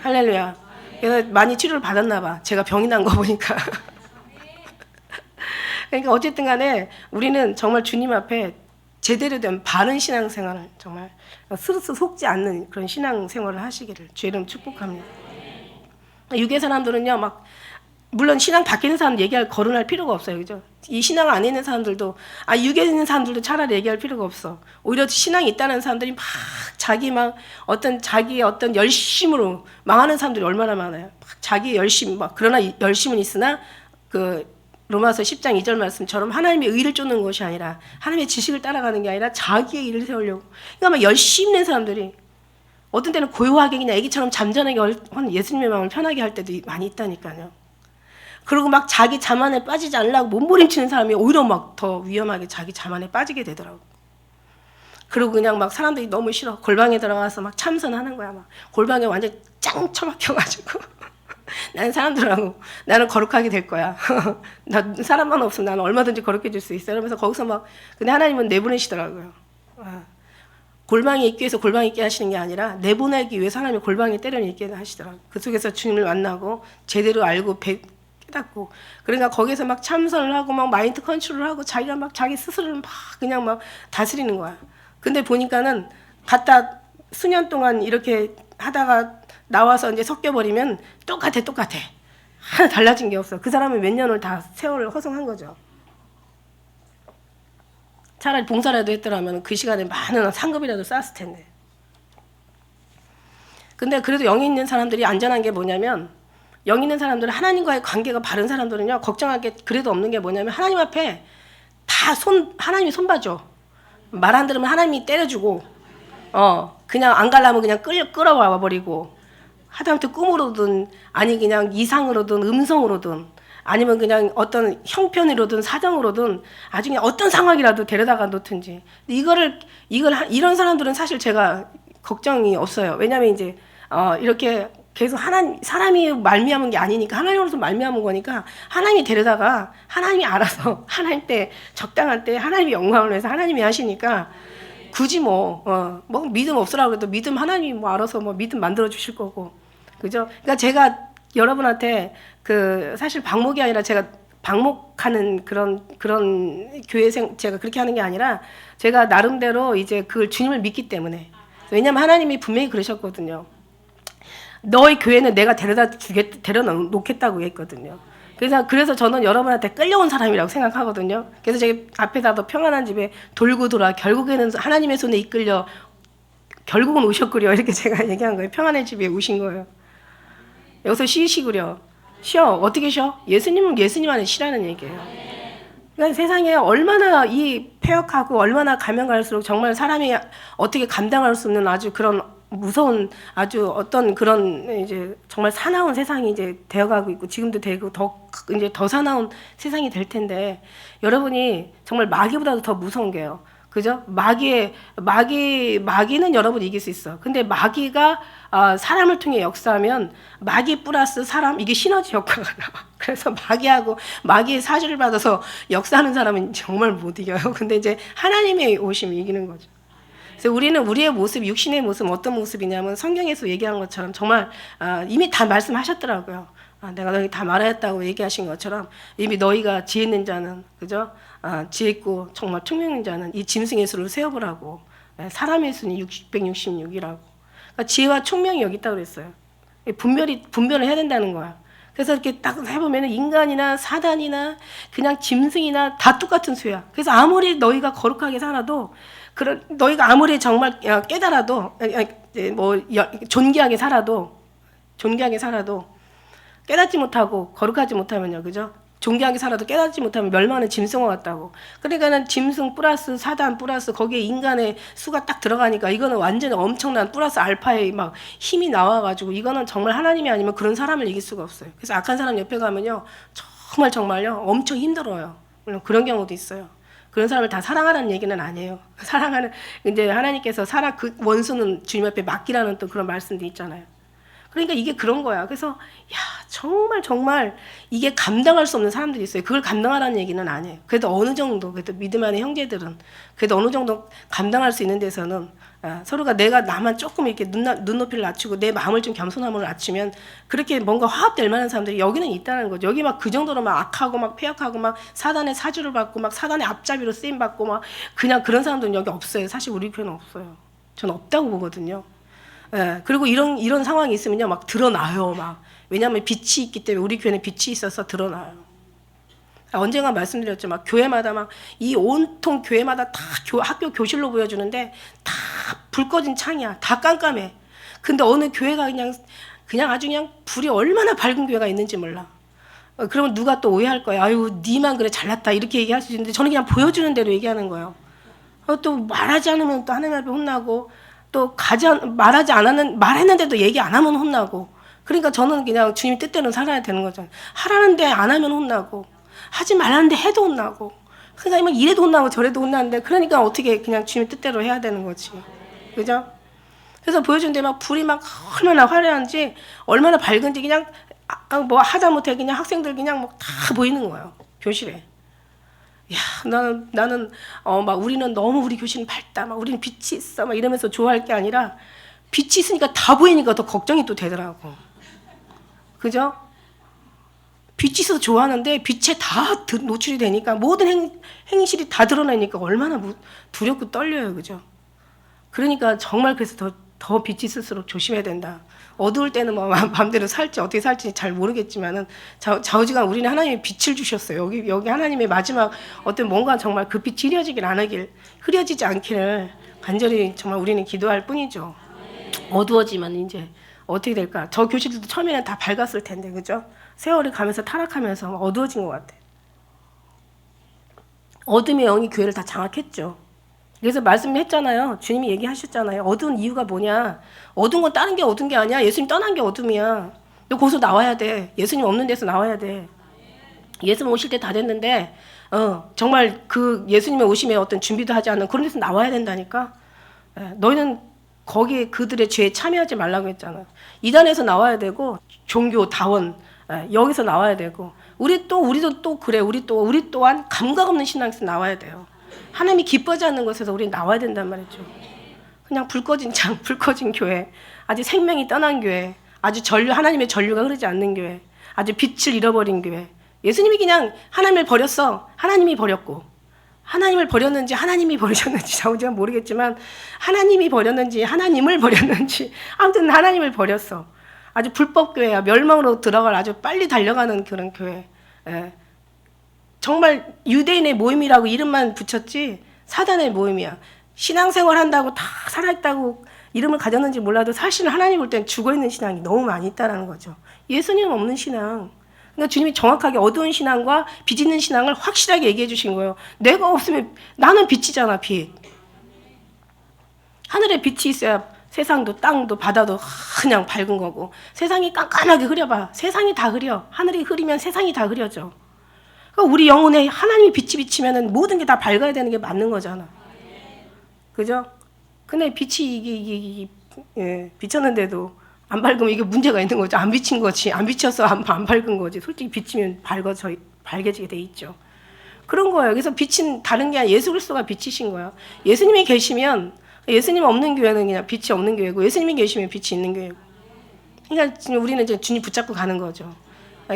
A: 할렐루야. 그래서 많이 치료를 받았나 봐. 제가 병이 난 거 보니까. 그러니까 어쨌든 간에 우리는 정말 주님 앞에 제대로 된 바른 신앙생활을 정말 스스로 속지 않는 그런 신앙생활을 하시기를 주의 이름 축복합니다. 유괴 사람들은요 막 물론 신앙 밖에 있는 사람 거론할 필요가 없어요. 그죠? 이 신앙 안에 있는 사람들도 유괴 있는 사람들도 차라리 얘기할 필요가 없어. 오히려 신앙이 있다는 사람들이 막 자기의 어떤 열심으로 망하는 사람들이 얼마나 많아요. 자기의 열심 그러나 열심은 있으나 로마서 10장 2절 말씀처럼 하나님의 의를 쫓는 것이 아니라 하나님의 지식을 따라가는 게 아니라 자기의 일을 세우려고. 그러니까 막 열심히 있는 사람들이 어떤 때는 고요하게 그냥 애기처럼 잠잠하게 예수님의 마음을 편하게 할 때도 많이 있다니까요. 그리고 막 자기 자만에 빠지지 않으려고 몸부림치는 사람이 오히려 막 더 위험하게 자기 자만에 빠지게 되더라고. 그리고 그냥 막 사람들이 너무 싫어. 골방에 들어가서 막 참선하는 거야. 막 골방에 완전 짱 처박혀가지고 나는 거룩하게 될 거야. 나 사람만 없으면 나는 얼마든지 거룩해질 수 있어. 이러면서 거기서 근데 하나님은 내보내시더라고요. 골방에 있기 위해서 골방에 있게 하시는 게 아니라 내보내기 위해서 하나님이 골방에 때려내 있게 하시더라고요. 그 속에서 주님을 만나고 제대로 알고 깨닫고 그러니까 거기서 막 참선을 하고 막 마인드 컨트롤을 하고 자기가 막 자기 스스로를 막 그냥 막 다스리는 거야. 근데 보니까는 갔다 수년 동안 이렇게 하다가 나와서 이제 섞여버리면 똑같아. 하나 달라진 게 없어. 그 사람은 몇 년을 다 세월을 허송한 거죠. 차라리 봉사라도 했더라면 그 시간에 많은 상급이라도 쌓았을 텐데. 근데 그래도 영이 있는 사람들이 안전한 게 뭐냐면 영 있는 사람들은 하나님과의 관계가 바른 사람들은요 걱정할 게 그래도 없는 게 뭐냐면 하나님 앞에 다 하나님이 손봐줘. 말 안 들으면 하나님이 때려주고, 그냥 안 가려면 그냥 끌어와 버리고, 하다못해 꿈으로든, 아니 그냥 이상으로든, 음성으로든, 아니면 그냥 어떤 형편으로든, 사정으로든, 아주 그냥 어떤 상황이라도 데려다가 놓든지. 이런 사람들은 사실 제가 걱정이 없어요. 왜냐면 이제, 이렇게 계속 사람이 말미암은 게 아니니까, 하나님으로서 말미암은 거니까, 하나님이 데려다가, 하나님이 알아서, 하나님 때, 적당한 때, 하나님이 영광을 위해서 하나님이 하시니까, 굳이 뭐 믿음 없으라고 해도 믿음 하나님이 뭐 알아서 뭐 믿음 만들어 주실 거고. 그죠? 그러니까 제가 여러분한테 사실 방목이 아니라 제가 방목하는 그런 교회생, 제가 그렇게 하는 게 아니라 제가 나름대로 이제 그걸 주님을 믿기 때문에. 왜냐면 하나님이 분명히 그러셨거든요. 너희 교회는 내가 데려다 놓겠다고 했거든요. 그래서 저는 여러분한테 끌려온 사람이라고 생각하거든요. 그래서 제가 앞에다도 평안한 집에 돌고 돌아 결국에는 하나님의 손에 이끌려 결국은 오셨구려 이렇게 제가 얘기한 거예요. 평안의 집에 오신 거예요. 여기서 쉬시구려. 쉬어. 어떻게 쉬어? 예수님은 예수님 안에 쉬라는 얘기예요. 그러니까 세상에 얼마나 이 폐역하고 얼마나 가면 갈수록 정말 사람이 어떻게 감당할 수 없는 아주 그런 무서운 아주 어떤 그런 이제 정말 사나운 세상이 이제 되어가고 있고 지금도 되고 이제 더 사나운 세상이 될 텐데 여러분이 정말 마귀보다도 더 무서운 게요. 그죠? 마귀는 여러분이 이길 수 있어. 근데 마귀가 사람을 통해 역사하면 마귀 플러스 사람 이게 시너지 효과가 나와. 그래서 마귀의 사주를 받아서 역사하는 사람은 정말 못 이겨요. 근데 이제 하나님의 오심이 이기는 거죠. 그래서 우리는 우리의 모습, 육신의 모습 어떤 모습이냐면 성경에서 얘기한 것처럼 정말 이미 다 말씀하셨더라고요. 내가 너희 다 말하였다고 얘기하신 것처럼 이미 너희가 지혜 있는 자는 그죠? 지혜 있고 정말 총명 있는 자는 이 짐승의 수를 세어보라고. 사람의 수는 666이라고. 그러니까 지혜와 총명이 여기 있다고 그랬어요. 분별을 해야 된다는 거야. 그래서 이렇게 딱 해보면 인간이나 사단이나 그냥 짐승이나 다 똑같은 수야. 그래서 아무리 너희가 거룩하게 살아도 너희가 아무리 정말 깨달아도 존귀하게 살아도 깨닫지 못하고 거룩하지 못하면요, 그죠? 존귀하게 살아도 깨닫지 못하면 멸망하는 짐승과 같다고. 그러니까는 짐승 플러스 사단 플러스 거기에 인간의 수가 딱 들어가니까 이거는 완전히 엄청난 플러스 알파의 막 힘이 나와가지고 이거는 정말 하나님이 아니면 그런 사람을 이길 수가 없어요. 그래서 악한 사람 옆에 가면요, 정말요, 엄청 힘들어요. 물론 그런 경우도 있어요. 그런 사람을 다 사랑하라는 얘기는 아니에요. 이제 하나님께서 그 원수는 주님 앞에 맡기라는 또 그런 말씀도 있잖아요. 그러니까 이게 그런 거야. 그래서 정말 이게 감당할 수 없는 사람들이 있어요. 그걸 감당하라는 얘기는 아니에요. 그래도 어느 정도 믿음 안의 형제들은 그래도 어느 정도 감당할 수 있는 데서는 서로가 내가 나만 조금 이렇게 눈높이를 낮추고 내 마음을 좀 겸손함을 낮추면 그렇게 뭔가 화합될 만한 사람들이 여기는 있다는 거죠. 여기 막 그 정도로 막 악하고 막 폐역하고 막 사단의 사주를 받고 막 사단의 앞잡이로 쓰임 받고 막 그냥 그런 사람들은 여기 없어요. 사실 우리 교회는 없어요. 저는 없다고 보거든요. 그리고 이런 상황이 있으면요, 막 드러나요, 막. 왜냐하면 빛이 있기 때문에 우리 교회는 빛이 있어서 드러나요. 언젠가 말씀드렸죠, 막 교회마다 막 이 온통 교회마다 다 학교 교실로 보여주는데 다 불 꺼진 창이야, 다 깜깜해. 근데 어느 교회가 그냥 아주 그냥 불이 얼마나 밝은 교회가 있는지 몰라. 그러면 누가 또 오해할 거야. 아유, 니만 그래 잘났다 이렇게 얘기할 수 있는데 저는 그냥 보여주는 대로 얘기하는 거예요. 또 말하지 않으면 또 하나님 앞에 혼나고. 또 말했는데도 얘기 안 하면 혼나고. 그러니까 저는 그냥 주님 뜻대로 살아야 되는 거죠. 하라는데 안 하면 혼나고, 하지 말라는데 해도 혼나고. 그러니까 막 이래도 혼나고 저래도 혼나는데, 그러니까 어떻게 그냥 주님 뜻대로 해야 되는 거지. 그죠? 그래서 보여주는데 막 불이 막 얼마나 화려한지, 얼마나 밝은지 그냥 뭐 하다못해 그냥 학생들 그냥 막 다 보이는 거예요. 교실에. 야, 나는 막 우리는 너무 우리 교실은 밝다, 막 우리는 빛이 있어, 막 이러면서 좋아할 게 아니라 빛이 있으니까 다 보이니까 더 걱정이 또 되더라고. 그죠? 빛이 있어서 좋아하는데 빛에 다 노출이 되니까 모든 행실이 다 드러나니까 얼마나 두렵고 떨려요, 그죠? 그러니까 정말 그래서 더 빛이 있을수록 조심해야 된다. 어두울 때는 뭐 마음대로 살지 어떻게 살지 잘 모르겠지만은 좌우지간 우리는 하나님의 빛을 주셨어요. 여기 하나님의 마지막 어떤 뭔가 정말 그 빛이 흐려지지 않기를 간절히 정말 우리는 기도할 뿐이죠. 어두워지면 이제 어떻게 될까? 저 교실들도 처음에는 다 밝았을 텐데, 그죠? 세월이 가면서 타락하면서 어두워진 것 같아. 어둠의 영이 교회를 다 장악했죠. 그래서 말씀했잖아요. 주님이 얘기하셨잖아요. 어두운 이유가 뭐냐? 어두운 건 다른 게 어두운 게 아니야. 예수님 떠난 게 어둠이야. 너 거기서 나와야 돼. 예수님 없는 데서 나와야 돼. 예수님 오실 때 다 됐는데 정말 그 예수님의 오심에 어떤 준비도 하지 않은 그런 데서 나와야 된다니까. 너희는 거기에 그들의 죄에 참여하지 말라고 했잖아. 이단에서 나와야 되고 종교 다원 여기서 나와야 되고 우리도 또 그래. 우리 또한 감각 없는 신앙에서 나와야 돼요. 하나님이 기뻐하지 않는 것에서 우리 나와야 된단 말이죠. 그냥 불 꺼진 장, 불 꺼진 교회, 아직 생명이 떠난 교회, 아주 하나님의 전류가 흐르지 않는 교회, 아주 빛을 잃어버린 교회. 예수님이 그냥 하나님을 버렸어. 하나님이 버렸고. 하나님을 버렸는지 하나님이 버리셨는지 제가 모르겠지만 하나님이 버렸는지 하나님을 버렸는지 아무튼 하나님을 버렸어. 아주 불법교회야. 멸망으로 들어갈 아주 빨리 달려가는 그런 교회. 정말 유대인의 모임이라고 이름만 붙였지 사단의 모임이야. 신앙생활 한다고 다 살아있다고 이름을 가졌는지 몰라도 사실은 하나님 볼 땐 죽어있는 신앙이 너무 많이 있다는 거죠. 예수님 없는 신앙. 그러니까 주님이 정확하게 어두운 신앙과 빛 있는 신앙을 확실하게 얘기해 주신 거예요. 내가 없으면 나는 빛이잖아. 빛. 하늘에 빛이 있어야 세상도 땅도 바다도 그냥 밝은 거고 세상이 깜깜하게 흐려봐. 세상이 다 흐려. 하늘이 흐리면 세상이 다 흐려져. 그러니까 우리 영혼에 하나님이 빛이 비치면 모든 게 다 밝아야 되는 게 맞는 거잖아. 그죠? 근데 빛이 이게 비쳤는데도 안 밝으면 이게 문제가 있는 거죠. 안 비친 거지. 안 비쳐서 안 밝은 거지. 솔직히 비치면 밝아지게 돼 있죠. 그런 거예요. 그래서 빛은 다른 게 아니라 예수 그리스도가 빛이신 거예요. 예수님이 계시면 예수님 없는 교회는 그냥 빛이 없는 교회고 예수님이 계시면 빛이 있는 교회고. 그러니까 우리는 이제 주님 붙잡고 가는 거죠.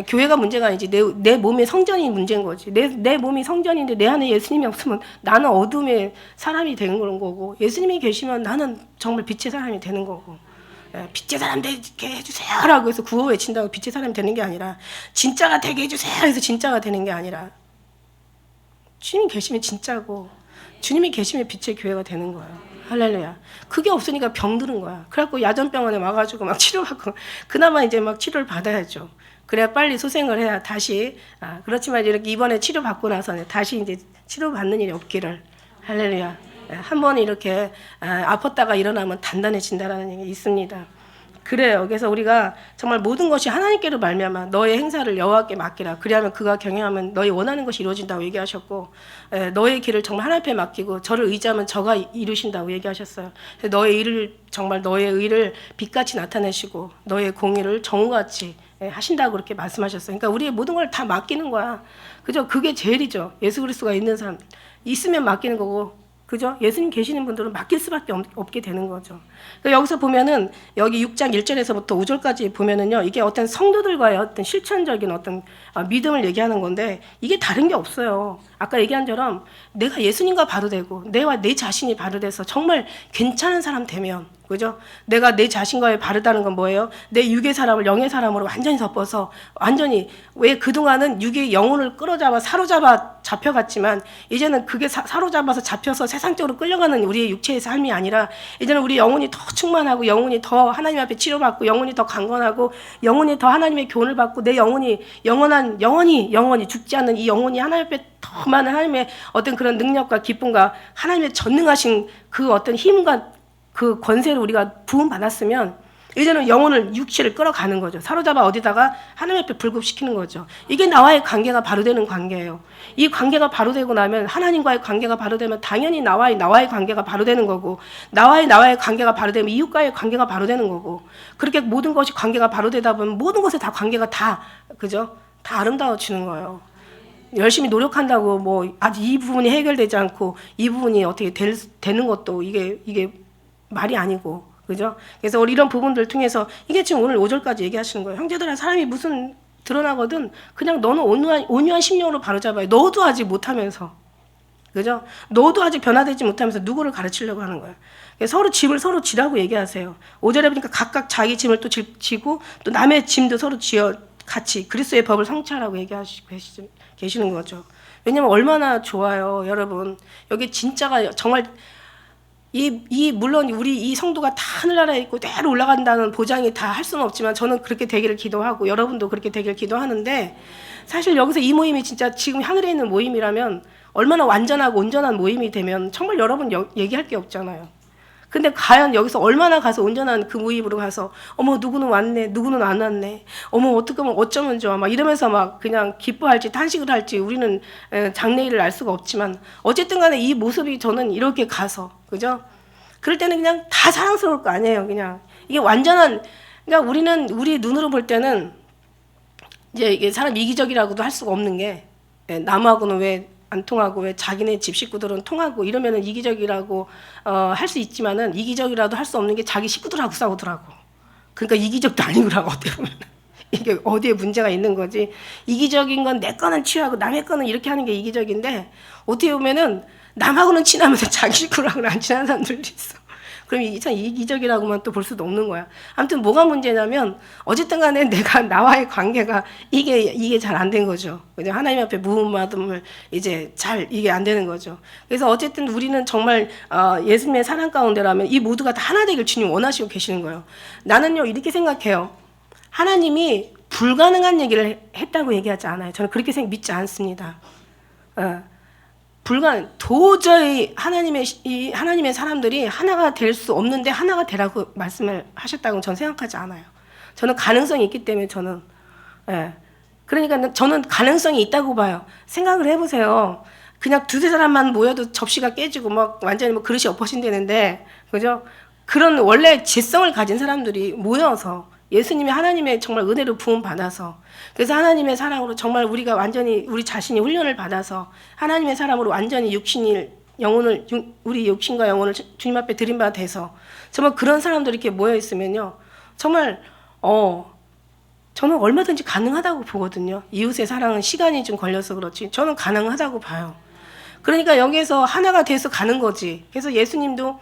A: 교회가 문제가 아니지 내 몸의 성전이 문제인 거지. 내 몸이 성전인데 내 안에 예수님이 없으면 나는 어둠의 사람이 되는 거고 예수님이 계시면 나는 정말 빛의 사람이 되는 거고. 빛의 사람 되게 해주세요 라고 해서 구호 외친다고 빛의 사람이 되는 게 아니라 진짜가 되게 해주세요 해서 진짜가 되는 게 아니라 주님이 계시면 진짜고 주님이 계시면 빛의 교회가 되는 거예요. 할렐루야. 그게 없으니까 병드는 거야. 그래갖고 야전병원에 와가지고 막 치료받고 그나마 이제 막 치료를 받아야죠. 그래야 빨리 소생을 해야 다시 그렇지만 이렇게 이번에 치료받고 나서는 다시 이제 치료받는 일이 없기를. 할렐루야. 한 번 이렇게 아팠다가 일어나면 단단해진다라는 얘기 있습니다. 그래요. 그래서 우리가 정말 모든 것이 하나님께로 말미암아 너의 행사를 여호와께 맡기라. 그리하면 그가 경영하면 너희 원하는 것이 이루어진다고 얘기하셨고 너의 길을 정말 하나님 앞에 맡기고 저를 의지하면 저가 이루신다고 얘기하셨어요. 너의 일을 정말 너의 의를 빛같이 나타내시고 너의 공의를 정오같이 하신다고 그렇게 말씀하셨어요. 그러니까 우리의 모든 걸 다 맡기는 거야. 그죠? 그게 제일이죠. 예수 그리스도가 있는 사람 있으면 맡기는 거고. 그죠? 예수님 계시는 분들은 맡길 수밖에 없게 되는 거죠. 그러니까 여기서 보면은 여기 6장 1절에서부터 5절까지 보면은요, 이게 어떤 성도들과의 어떤 실천적인 어떤 믿음을 얘기하는 건데 이게 다른 게 없어요. 아까 얘기한 처럼 내가 예수님과 바로 되고 내 자신이 바로 돼서 정말 괜찮은 사람 되면 그죠? 내가 내 자신과의 바르다는 건 뭐예요? 내 육의 사람을 영의 사람으로 완전히 덮어서 완전히 왜 그동안은 육의 영혼을 끌어잡아 사로잡아 잡혀갔지만 이제는 그게 사로잡아서 잡혀서 세상적으로 끌려가는 우리의 육체의 삶이 아니라 이제는 우리 영혼이 더 충만하고 영혼이 더 하나님 앞에 치료받고 영혼이 더 강건하고 영혼이 더 하나님의 교훈을 받고 내 영혼이 영원히 죽지 않는 이 영혼이 하나님 앞에 더 많은 하나님의 어떤 그런 능력과 기쁨과 하나님의 전능하신 그 어떤 힘과 그 권세를 우리가 부음받았으면 이제는 영혼을 육체를 끌어가는 거죠. 사로잡아 어디다가 하나님 앞에 불급시키는 거죠. 이게 나와의 관계가 바로 되는 관계예요. 이 관계가 바로 되고 나면 하나님과의 관계가 바로 되면 당연히 나와의 관계가 바로 되는 거고 나와의 관계가 바로 되면 이웃과의 관계가 바로 되는 거고 그렇게 모든 것이 관계가 바로 되다 보면 모든 것에 다 관계가 다 그죠? 다 아름다워지는 거예요. 열심히 노력한다고 뭐 아직 이 부분이 해결되지 않고 이 부분이 어떻게 되는 것도 이게 말이 아니고 그죠? 그래서 우리 이런 부분들 통해서 이게 지금 오늘 5절까지 얘기하시는 거예요. 형제들아 사람이 무슨 드러나거든 그냥 너는 온유한 심령으로 바로잡아요. 너도 아직 못하면서 그죠? 너도 아직 변화되지 못하면서 누구를 가르치려고 하는 거예요. 서로 짐을 서로 지라고 얘기하세요. 5절에 보니까 각각 자기 짐을 또 지고 또 남의 짐도 서로 지어 같이 그리스도의 법을 성취하라고 얘기하시고 계시는 거죠. 왜냐면 얼마나 좋아요, 여러분. 여기 진짜가 정말 물론 우리 이 성도가 다 하늘나라에 있고 때로 올라간다는 보장이 다 할 수는 없지만 저는 그렇게 되기를 기도하고 여러분도 그렇게 되기를 기도하는데, 사실 여기서 이 모임이 진짜 지금 하늘에 있는 모임이라면 얼마나 완전하고 온전한 모임이 되면 정말 여러분 얘기할 게 없잖아요. 근데 과연 여기서 얼마나 가서 온전한 그 모임으로 가서 어머 누구는 왔네, 누구는 안 왔네, 어머 어떻게 하면 어쩌면 좋아 막 이러면서 막 그냥 기뻐할지 탄식을 할지 우리는 장래일을 알 수가 없지만, 어쨌든 간에 이 모습이 저는 이렇게 가서, 그죠? 그럴 때는 그냥 다 사랑스러울 거 아니에요. 그냥 이게 완전한, 그러니까 우리는 우리 눈으로 볼 때는 이제 이게 사람 이기적이라고도 할 수가 없는 게, 남하고는 왜 안 통하고 왜 자기네 집 식구들은 통하고 이러면은 이기적이라고 할 수 있지만은, 이기적이라도 할 수 없는 게 자기 식구들하고 싸우더라고. 그러니까 이기적도 아니더라고 어떻게 보면. 이게 어디에 문제가 있는 거지. 이기적인 건 내 거는 취하고 남의 거는 이렇게 하는 게 이기적인데, 어떻게 보면은 남하고는 친하면서 자기 식구랑은 안 친한 사람들도 있어. 그럼 참 이기적이라고만 또 볼 수도 없는 거야. 아무튼 뭐가 문제냐면 어쨌든 간에 내가 나와의 관계가 이게 잘 안 된 거죠. 그죠? 하나님 앞에 무음받음을 이제 잘 이게 안 되는 거죠. 그래서 어쨌든 우리는 정말 예수님의 사랑 가운데라면 이 모두가 다 하나 되길 주님 원하시고 계시는 거예요. 나는요 이렇게 생각해요. 하나님이 불가능한 얘기를 했다고 얘기하지 않아요. 저는 그렇게 믿지 않습니다. 도저히 하나님의 사람들이 하나가 될 수 없는데 하나가 되라고 말씀을 하셨다고 저는 생각하지 않아요. 저는 가능성이 있기 때문에 저는, 그러니까 저는 가능성이 있다고 봐요. 생각을 해보세요. 그냥 두세 사람만 모여도 접시가 깨지고 막 완전히 뭐 그릇이 엎어진다는데, 그죠? 그런 원래 지성을 가진 사람들이 모여서 예수님이 하나님의 정말 은혜로 부음 받아서, 그래서 하나님의 사랑으로 정말 우리가 완전히 우리 자신이 훈련을 받아서 하나님의 사람으로 완전히 우리 육신과 영혼을 주님 앞에 드린 바 돼서 정말 그런 사람들이 이렇게 모여 있으면요, 정말 저는 얼마든지 가능하다고 보거든요. 이웃의 사랑은 시간이 좀 걸려서 그렇지 저는 가능하다고 봐요. 그러니까 여기에서 하나가 돼서 가는 거지. 그래서 예수님도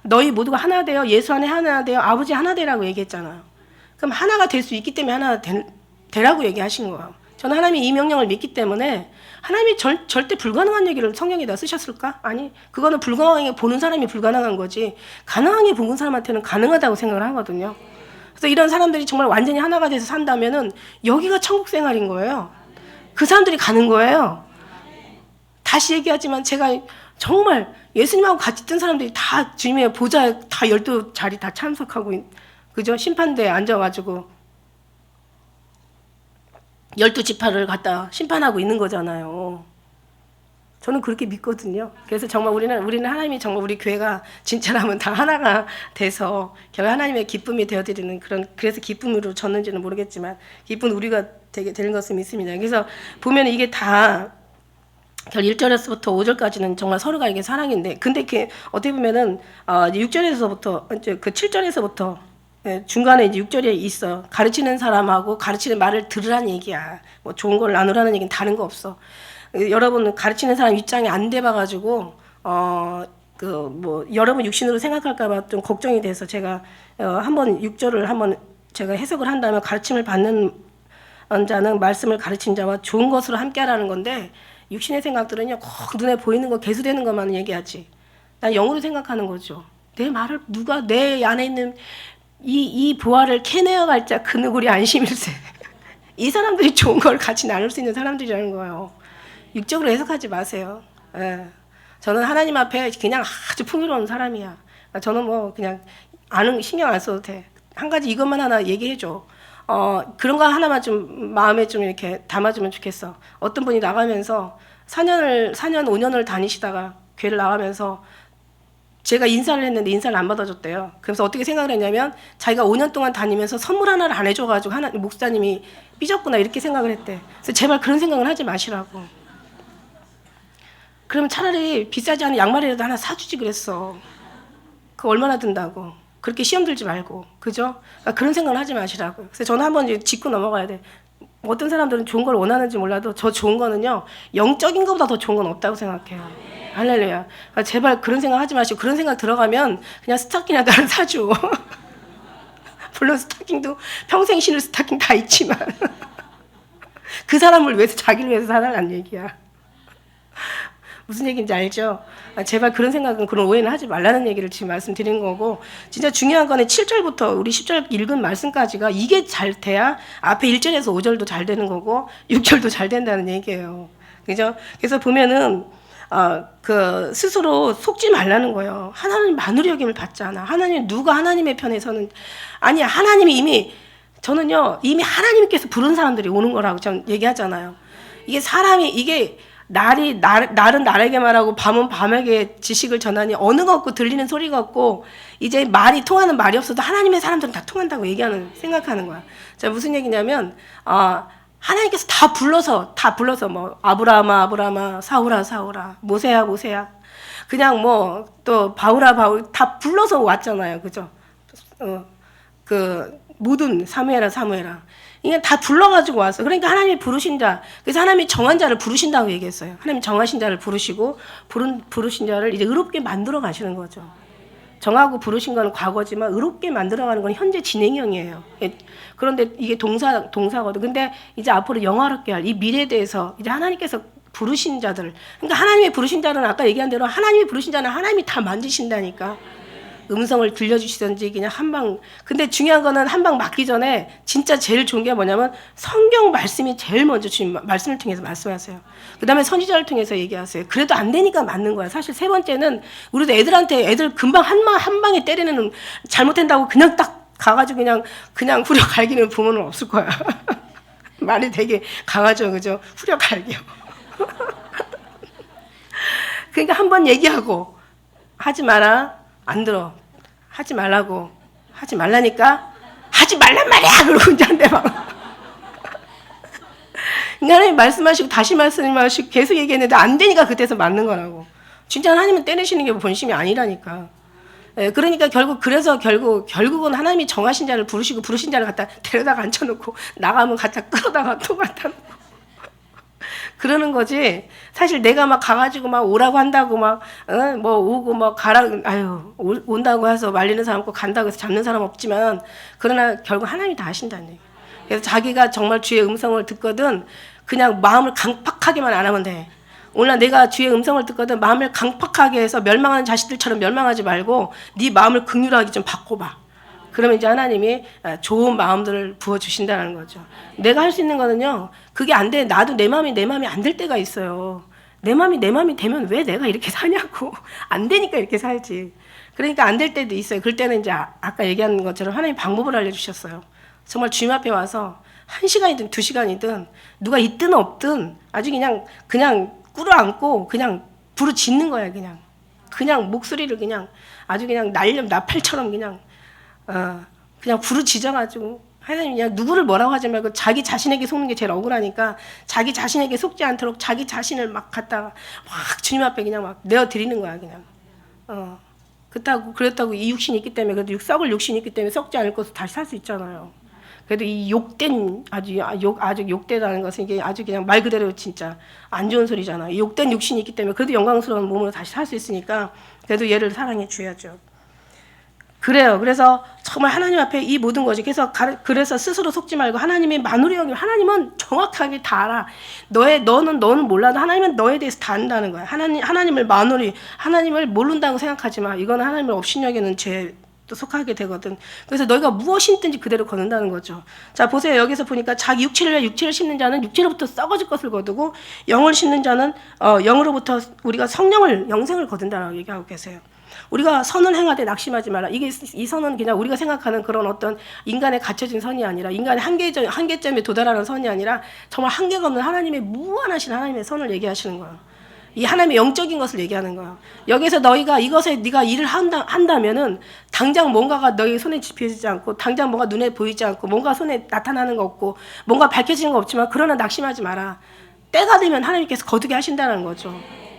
A: 너희 모두가 하나 되어 예수 안에 하나 되어 아버지 하나 되라고 얘기했잖아요. 그럼 하나가 될 수 있기 때문에 하나 되라고 얘기하신 거예요. 저는 하나님이 이 명령을 믿기 때문에, 하나님이 절대 불가능한 얘기를 성경에다 쓰셨을까? 아니, 그거는 불가능하게 보는 사람이 불가능한 거지 가능하게 보는 사람한테는 가능하다고 생각을 하거든요. 그래서 이런 사람들이 정말 완전히 하나가 돼서 산다면은 여기가 천국 생활인 거예요. 그 사람들이 가는 거예요. 다시 얘기하지만 제가 정말 예수님하고 같이 뜬 사람들이 다 주님의 보좌에 다 12자리 다 참석하고, 그죠? 심판대에 앉아가지고 12지파를 갖다 심판하고 있는 거잖아요. 저는 그렇게 믿거든요. 그래서 정말 우리는 하나님이 정말 우리 교회가 진짜라면 다 하나가 돼서 결국 하나님의 기쁨이 되어드리는 그래서 기쁨으로 졌는지는 모르겠지만 기쁨 우리가 되는 것을 믿습니다. 그래서 보면 이게 다 결 1절에서부터 5절까지는 정말 서로가 이게 사랑인데, 근데 이렇게 어떻게 보면은 6절에서부터 이제 그 7절에서부터 중간에 이제 6절에 있어. 가르치는 사람하고 가르치는 말을 들으라는 얘기야. 뭐 좋은 걸 나누라는 얘기는 다른 거 없어. 여러분 가르치는 사람 입장이 안 돼봐가지고 여러분 육신으로 생각할까봐 좀 걱정이 돼서 제가 한번 6절을 한번 제가 해석을 한다면, 가르침을 받는 자는 말씀을 가르친 자와 좋은 것으로 함께하라는 건데, 육신의 생각들은요 꼭 눈에 보이는 거 개수되는 것만 얘기하지. 난 영으로 생각하는 거죠. 내 말을 누가 내 안에 있는 이 부활을 캐내어 갈 자 그 누구리 안심일세. 이 사람들이 좋은 걸 같이 나눌 수 있는 사람들이라는 거예요. 육적으로 해석하지 마세요. 저는 하나님 앞에 그냥 아주 풍요로운 사람이야. 저는 뭐 그냥 신경 안 써도 돼. 한 가지 이것만 하나 얘기해줘. 그런 거 하나만 좀 마음에 좀 이렇게 담아주면 좋겠어. 어떤 분이 나가면서 4년 5년을 다니시다가 교회를 나가면서 제가 인사를 했는데 인사를 안 받아줬대요. 그래서 어떻게 생각을 했냐면, 자기가 5년 동안 다니면서 선물 하나를 안 해줘가지고 목사님이 삐졌구나 이렇게 생각을 했대. 그래서 제발 그런 생각을 하지 마시라고. 그러면 차라리 비싸지 않은 양말이라도 하나 사주지 그랬어. 그거 얼마나 든다고. 그렇게 시험 들지 말고, 그죠? 그러니까 그런 생각을 하지 마시라고. 그래서 저는 한번 이제 짚고 넘어가야 돼. 어떤 사람들은 좋은 걸 원하는지 몰라도 저 좋은 거는요 영적인 것보다 더 좋은 건 없다고 생각해요. 할렐루야. 그러니까 제발 그런 생각 하지 마시고, 그런 생각 들어가면 그냥 스타킹이라도 하나 사줘. 물론 스타킹도 평생 신을 스타킹 다 있지만 그 사람을 위해서, 자기를 위해서 사달라는 얘기야. 무슨 얘기인지 알죠? 제발 그런 생각은, 그런 오해는 하지 말라는 얘기를 지금 말씀드린 거고, 진짜 중요한 거는 7절부터 우리 10절 읽은 말씀까지가 이게 잘 돼야 앞에 1절에서 5절도 잘 되는 거고 6절도 잘 된다는 얘기예요. 그죠? 그래서 보면은 스스로 속지 말라는 거예요. 하나님 마누리 여김을 받지 않아. 하나님, 누가 하나님의 편에 서는, 아니, 하나님이 이미, 저는요, 이미 하나님께서 부른 사람들이 오는 거라고 전 얘기하잖아요. 이게 사람이, 이게 날은 날에게 말하고 밤은 밤에게 지식을 전하니 어느 것 없고 들리는 소리가 없고 이제 말이 통하는 말이 없어도 하나님의 사람들은 다 통한다고 생각하는 거야. 자, 무슨 얘기냐면, 하나님께서 다 불러서 뭐 아브라함아 사울아 모세야 그냥 뭐 또 바울아 다 불러서 왔잖아요. 그죠? 모든 사무엘아 이게 다 불러가지고 왔어. 그러니까 하나님이 부르신 자, 그래서 하나님이 정한 자를 부르신다고 얘기했어요. 하나님이 정하신 자를 부르시고 부르신 자를 이제 의롭게 만들어 가시는 거죠. 정하고 부르신 건 과거지만 의롭게 만들어가는 건 현재 진행형이에요. 그런데 이게 동사거든. 근데 이제 앞으로 영화롭게 할 이 미래에 대해서 이제 하나님께서 부르신 자들, 그러니까 하나님이 부르신 자는 아까 얘기한 대로 하나님이 부르신 자는 하나님이 다 만지신다니까. 음성을 들려주시든지 그냥 한방. 근데 중요한 거는 한방 맞기 전에 진짜 제일 좋은 게 뭐냐면 성경 말씀이 제일 먼저 주님 말씀을 통해서 말씀하세요. 그 다음에 선지자를 통해서 얘기하세요. 그래도 안 되니까 맞는 거야. 사실 세 번째는 우리도 애들 금방 한 방에 때리는, 잘못된다고 그냥 딱 가가지고 그냥 후려 갈기는 부모는 없을 거야. 말이 되게 강하죠, 그죠? 후려 갈겨. 그러니까 한번 얘기하고 하지 마라. 안 들어. 하지 말라고. 하지 말라니까. 하지 말란 말이야. 그러고 이제 한 대 막. 하나님 말씀하시고 다시 말씀하시고 계속 얘기했는데 안 되니까 그때서 맞는 거라고. 진짜 하나님은 때리시는 게 본심이 아니라니까. 그러니까 결국은 하나님이 정하신 자를 부르신 자를 갖다 데려다가 앉혀놓고 나가면 갖다 끌어다가 또 갖다 놓고. 그러는 거지. 사실 내가 막 가가지고 막 오라고 한다고 뭐 오고 뭐 가라, 온다고 해서 말리는 사람 없고 간다고 해서 잡는 사람 없지만, 그러나 결국 하나님이 다 하신다는 얘기. 그래서 자기가 정말 주의 음성을 듣거든 그냥 마음을 강팍하게만 안 하면 돼. 오늘 내가 주의 음성을 듣거든 마음을 강팍하게 해서 멸망하는 자식들처럼 멸망하지 말고 네 마음을 긍휼하게 좀 바꿔봐. 그러면 이제 하나님이 좋은 마음들을 부어주신다는 거죠. 내가 할 수 있는 거는요, 그게 안 돼. 나도 내 마음이 안 될 때가 있어요. 내 마음이 되면 왜 내가 이렇게 사냐고. 안 되니까 이렇게 살지. 그러니까 안 될 때도 있어요. 그럴 때는 이제 아까 얘기한 것처럼 하나님 방법을 알려주셨어요. 정말 주님 앞에 와서 1시간이든 2시간이든 누가 있든 없든 아주 그냥 꿇어앉고 그냥 부르짖는 거야. 그냥 목소리를 아주 나팔처럼 그냥 부르짖어가지고, 하나님 그냥 누구를 뭐라고 하지 말고 자기 자신에게 속는 게 제일 억울하니까 자기 자신에게 속지 않도록 자기 자신을 막 갖다가 막 주님 앞에 그냥 막 내어드리는 거야. 그랬다고 이 육신이 있기 때문에, 그래도 썩을 육신이 있기 때문에 썩지 않을 것을 다시 살 수 있잖아요. 그래도 이 욕된, 아주 욕되다는 것은 이게 아주 그냥 말 그대로 진짜 안 좋은 소리잖아. 이 욕된 육신이 있기 때문에 그래도 영광스러운 몸으로 다시 살 수 있으니까 그래도 얘를 사랑해 줘야죠. 그래요. 그래서 정말 하나님 앞에 이 모든 것이, 그래서 스스로 속지 말고 하나님의 마누리 여김, 하나님은 정확하게 다 알아. 너는 몰라도 하나님은 너에 대해서 다 안다는 거야. 하나님을 마누리, 하나님을 모른다고 생각하지 마. 이거는 하나님을 업신여기는 죄 또 속하게 되거든. 그래서 너희가 무엇이든지 그대로 거둔다는 거죠. 자, 보세요. 여기서 보니까 자기 육체를 심는 자는 육체로부터 썩어질 것을 거두고, 영을 심는 자는 영으로부터 우리가 영생을 거둔다라고 얘기하고 계세요. 우리가 선을 행하되 낙심하지 마라. 이 선은 그냥 우리가 생각하는 그런 어떤 인간의 갖춰진 선이 아니라, 인간의 한계점에 도달하는 선이 아니라 정말 한계가 없는 하나님의 무한하신 하나님의 선을 얘기하시는 거예요. 이 하나님의 영적인 것을 얘기하는 거예요. 여기서 너희가 이것에 네가 일을 한다면은 당장 뭔가가 너희 손에 집혀지지 않고, 당장 뭔가 눈에 보이지 않고, 뭔가 손에 나타나는 거 없고, 뭔가 밝혀지는 거 없지만, 그러나 낙심하지 마라. 때가 되면 하나님께서 거두게 하신다는 거죠.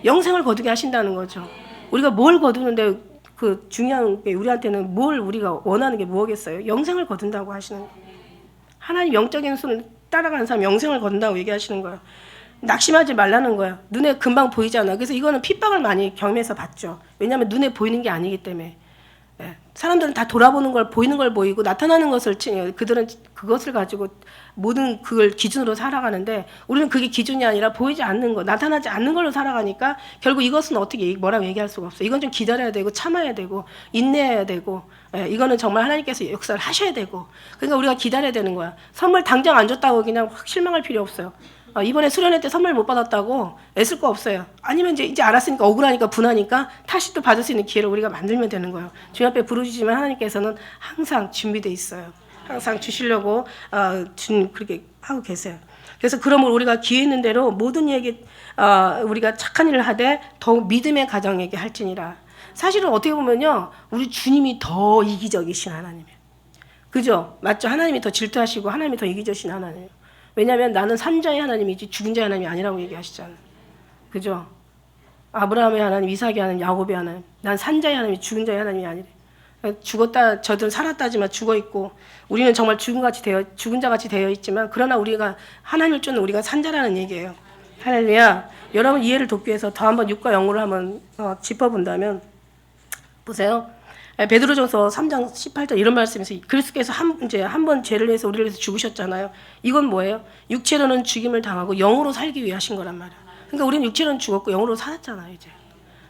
A: 영생을 거두게 하신다는 거죠. 우리가 뭘 거두는데 그 중요한 게, 우리한테는 뭘 우리가 원하는 게 뭐겠어요? 영생을 거둔다고 하시는 거예요. 하나님 영적인 손을 따라가는 사람 영생을 거둔다고 얘기하시는 거예요. 낙심하지 말라는 거예요. 눈에 금방 보이잖아. 그래서 이거는 핍박을 많이 경험해서 봤죠. 왜냐하면 눈에 보이는 게 아니기 때문에. 예. 사람들은 다 돌아보는 걸 보이는 걸 보이고 나타나는 것을 그들은 그것을 가지고 모든 그걸 기준으로 살아가는데 우리는 그게 기준이 아니라 보이지 않는 거, 나타나지 않는 걸로 살아가니까 결국 이것은 어떻게 뭐라고 얘기할 수가 없어. 이건 좀 기다려야 되고 참아야 되고 인내해야 되고 이거는 정말 하나님께서 역사를 하셔야 되고 그러니까 우리가 기다려야 되는 거야. 선물 당장 안 줬다고 그냥 확 실망할 필요 없어요. 이번에 수련회 때 선물 못 받았다고 애쓸 거 없어요. 아니면 이제 알았으니까 억울하니까 분하니까 다시 또 받을 수 있는 기회를 우리가 만들면 되는 거예요. 주님 앞에 부르짖으면 하나님께서는 항상 준비돼 있어요. 항상 주시려고 주님 그렇게 하고 계세요. 그래서 그러므로 우리가 기회 있는 대로 모든 얘기 우리가 착한 일을 하되 더욱 믿음의 가정에게 할지니라. 사실은 어떻게 보면요, 우리 주님이 더 이기적이신 하나님이에요. 그죠? 맞죠? 하나님이 더 질투하시고 하나님이 더 이기적이신 하나님이에요. 왜냐하면 나는 산자의 하나님이지 죽은 자의 하나님이 아니라고 얘기하시잖아요. 그죠? 아브라함의 하나님, 이삭의 하나님, 야곱의 하나님. 난 산자의 하나님이 죽은 자의 하나님이 아니래. 죽었다, 저들은 살았다지만 죽어 있고, 우리는 정말 죽은 자 같이 되어 있지만, 그러나 우리가 하나님을 쫓는 우리가 산자라는 얘기예요. 할렐루야. 여러분 이해를 돕기 위해서 더 한번 6과 0으로 한번 짚어본다면, 보세요. 베드로전서 3장 18절 이런 말씀에서 그리스도께서 한 번 죄를 해서 우리를 위해서 죽으셨잖아요. 이건 뭐예요? 육체로는 죽임을 당하고 영으로 살기 위해 하신 거란 말이에요. 그러니까 우리는 육체로는 죽었고 영으로 살았잖아요. 이제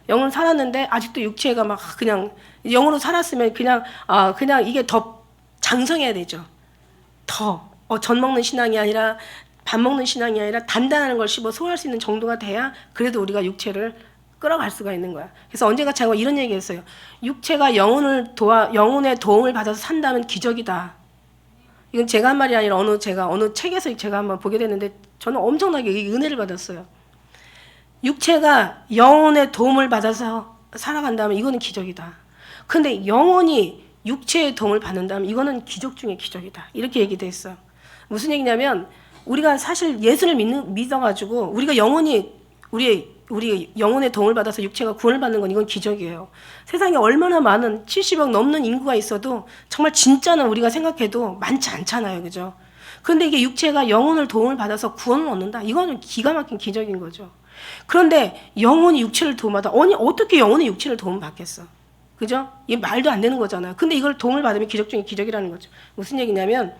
A: 영으로 살았는데 아직도 육체가 막 그냥 영으로 살았으면 그냥 이게 더 장성해야 되죠. 더 젖 먹는 신앙이 아니라 밥 먹는 신앙이 아니라 단단한 걸 씹어 소화할 수 있는 정도가 돼야 그래도 우리가 육체를 끌어갈 수가 있는 거야. 그래서 언젠가 제가 이런 얘기했어요. 육체가 영혼의 도움을 받아서 산다면 기적이다. 이건 제가 한 말이 아니라 어느 책에서 제가 한번 보게 됐는데 저는 엄청나게 이 은혜를 받았어요. 육체가 영혼의 도움을 받아서 살아간다면 이거는 기적이다. 근데 영혼이 육체의 도움을 받는다면 이거는 기적 중에 기적이다. 이렇게 얘기돼 있어요. 무슨 얘기냐면 우리가 사실 예수를 믿어가지고 우리가 영혼이 우리 영혼의 도움을 받아서 육체가 구원을 받는 건 이건 기적이에요. 세상에 얼마나 많은 70억 넘는 인구가 있어도 정말 진짜는 우리가 생각해도 많지 않잖아요. 그죠? 그런데 이게 육체가 영혼을 도움을 받아서 구원을 얻는다. 이거는 기가 막힌 기적인 거죠. 그런데 영혼이 육체를 도움받아. 아니 어떻게 영혼이 육체를 도움받겠어? 그죠? 이게 말도 안 되는 거잖아요. 근데 이걸 도움을 받으면 기적 중에 기적이라는 거죠. 무슨 얘기냐면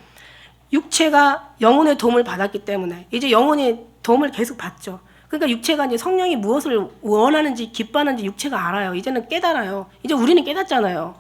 A: 육체가 영혼의 도움을 받았기 때문에 이제 영혼의 도움을 계속 받죠. 그러니까 육체가 이제 성령이 무엇을 원하는지 기뻐하는지 육체가 알아요. 이제는 깨달아요. 이제 우리는 깨닫잖아요.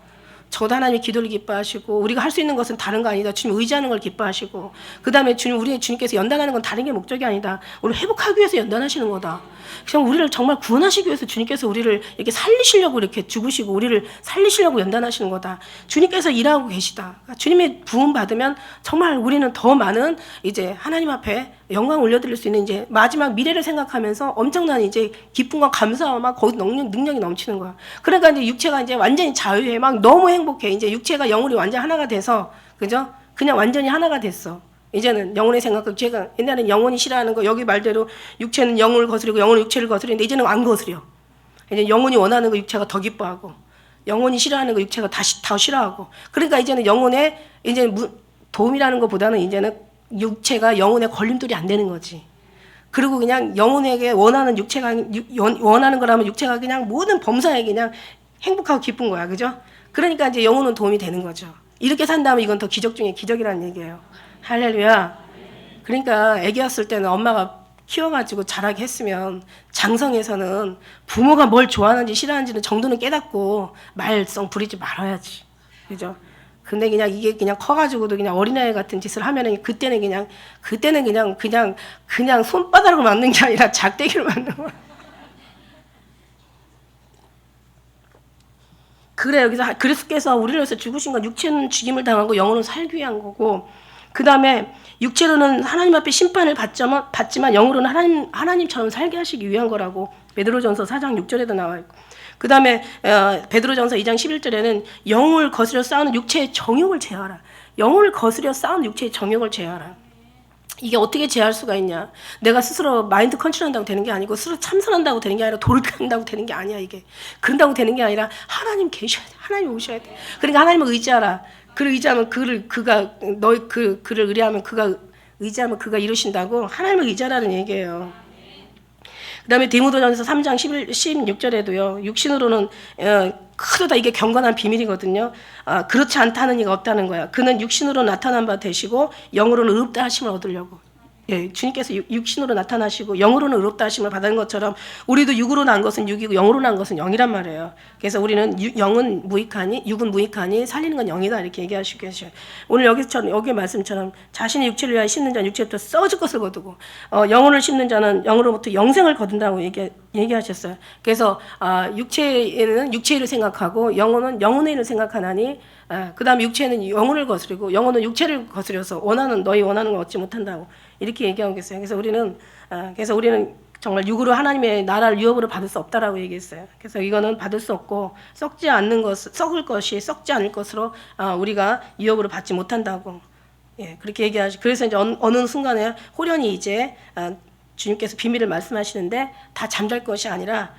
A: 저도 하나님이 기도를 기뻐하시고 우리가 할 수 있는 것은 다른 거 아니다. 주님 의지하는 걸 기뻐하시고 그 다음에 주님께서 연단하는 건 다른 게 목적이 아니다. 우리를 회복하기 위해서 연단하시는 거다. 그냥 우리를 정말 구원하시기 위해서 주님께서 우리를 이렇게 살리시려고 이렇게 죽으시고 우리를 살리시려고 연단하시는 거다. 주님께서 일하고 계시다. 그러니까 주님의 부흥 받으면 정말 우리는 더 많은 이제 하나님 앞에 영광 올려드릴 수 있는 이제 마지막 미래를 생각하면서 엄청난 이제 기쁨과 감사와 막 거기 능력이 넘치는 거야. 그러니까 이제 육체가 이제 완전히 자유해. 막 너무 행복해. 이제 육체가 영혼이 완전 하나가 돼서, 그죠? 그냥 완전히 하나가 됐어. 이제는 영혼의 생각과 죄가, 옛날에는 영혼이 싫어하는 거, 여기 말대로 육체는 영혼을 거스르고 영혼은 육체를 거스르는데 이제는 안 거스려. 이제 영혼이 원하는 거 육체가 더 기뻐하고, 영혼이 싫어하는 거 육체가 더 싫어하고. 그러니까 이제는 영혼의 이제 도움이라는 것보다는 이제는 육체가 영혼의 걸림돌이 안 되는 거지. 그리고 그냥 영혼에게 원하는 원하는 거라면 육체가 그냥 모든 범사에 그냥 행복하고 기쁜 거야. 그죠? 그러니까 이제 영혼은 도움이 되는 거죠. 이렇게 산다면 이건 더 기적 중에 기적이라는 얘기예요. 할렐루야. 그러니까 애기였을 때는 엄마가 키워가지고 자라게 했으면 장성에서는 부모가 뭘 좋아하는지 싫어하는지는 정도는 깨닫고 말썽 부리지 말아야지. 그죠? 근데 그냥 이게 그냥 커가지고도 그냥 어린아이 같은 짓을 하면은 그때는 그냥 손바닥으로 맞는 게 아니라 작대기로 맞는 거야. 그래요. 그래서 그리스도께서 우리를 위해서 죽으신 건 육체는 죽임을 당하고 영혼은 살기 위한 거고, 그 다음에 육체로는 하나님 앞에 심판을 받지만 영으로는 하나님처럼 살게 하시기 위한 거라고 베드로전서 4장 6절에도 나와 있고, 그 다음에 베드로전서 2장 11절에는 영을 거스려 싸우는 육체의 정욕을 제하라. 영을 거스려 싸우는 육체의 정욕을 제하라. 이게 어떻게 제할 수가 있냐? 내가 스스로 마인드 컨트롤한다고 되는 게 아니고 스스로 참선한다고 되는 게 아니라 돌이킨다고 되는 게 아니야. 이게 그런다고 되는 게 아니라 하나님 계셔야 돼. 하나님 오셔야 돼. 그러니까 하나님을 의지하라. 그를 의지하면 그가 의지하면 그가 이루신다고 하나님을 의지하라는 얘기예요. 그다음에 디모데전서 3장 16절에도요. 육신으로는 크도다 이게 경건한 비밀이거든요. 그렇지 않다는 이가 없다는 거야. 그는 육신으로 나타난 바 되시고 영으로는 의롭다 하심을 얻으려고. 예, 주님께서 육신으로 나타나시고 영으로는 의롭다 하심을 받은 것처럼 우리도 육으로 난 것은 육이고 영으로 난 것은 영이란 말이에요. 그래서 우리는 영은 무익하니 육은 무익하니 살리는 건 영이다 이렇게 얘기하시고 계셔요. 오늘 여기 말씀처럼 자신의 육체를 위하여 심는 자는 육체부터 썩어질 것을 거두고 영혼을 심는 자는 영으로부터 영생을 거둔다고 얘기하셨어요. 그래서 육체에는 육체의 일을 생각하고 영혼은 영혼의 일을 생각하나니 그 다음에 육체는 영혼을 거스르고 영혼은 육체를 거스려서 너희 원하는 걸 얻지 못한다고 이렇게 얘기하고 계세요. 그래서 우리는 정말 육으로 하나님의 나라를 유업으로 받을 수 없다라고 얘기했어요. 그래서 이거는 받을 수 없고 썩을 것이 썩지 않을 것으로 우리가 유업으로 받지 못한다고 그렇게 얘기하시. 그래서 이제 어느 순간에 호련히 이제 주님께서 비밀을 말씀하시는데 다 잠잘 것이 아니라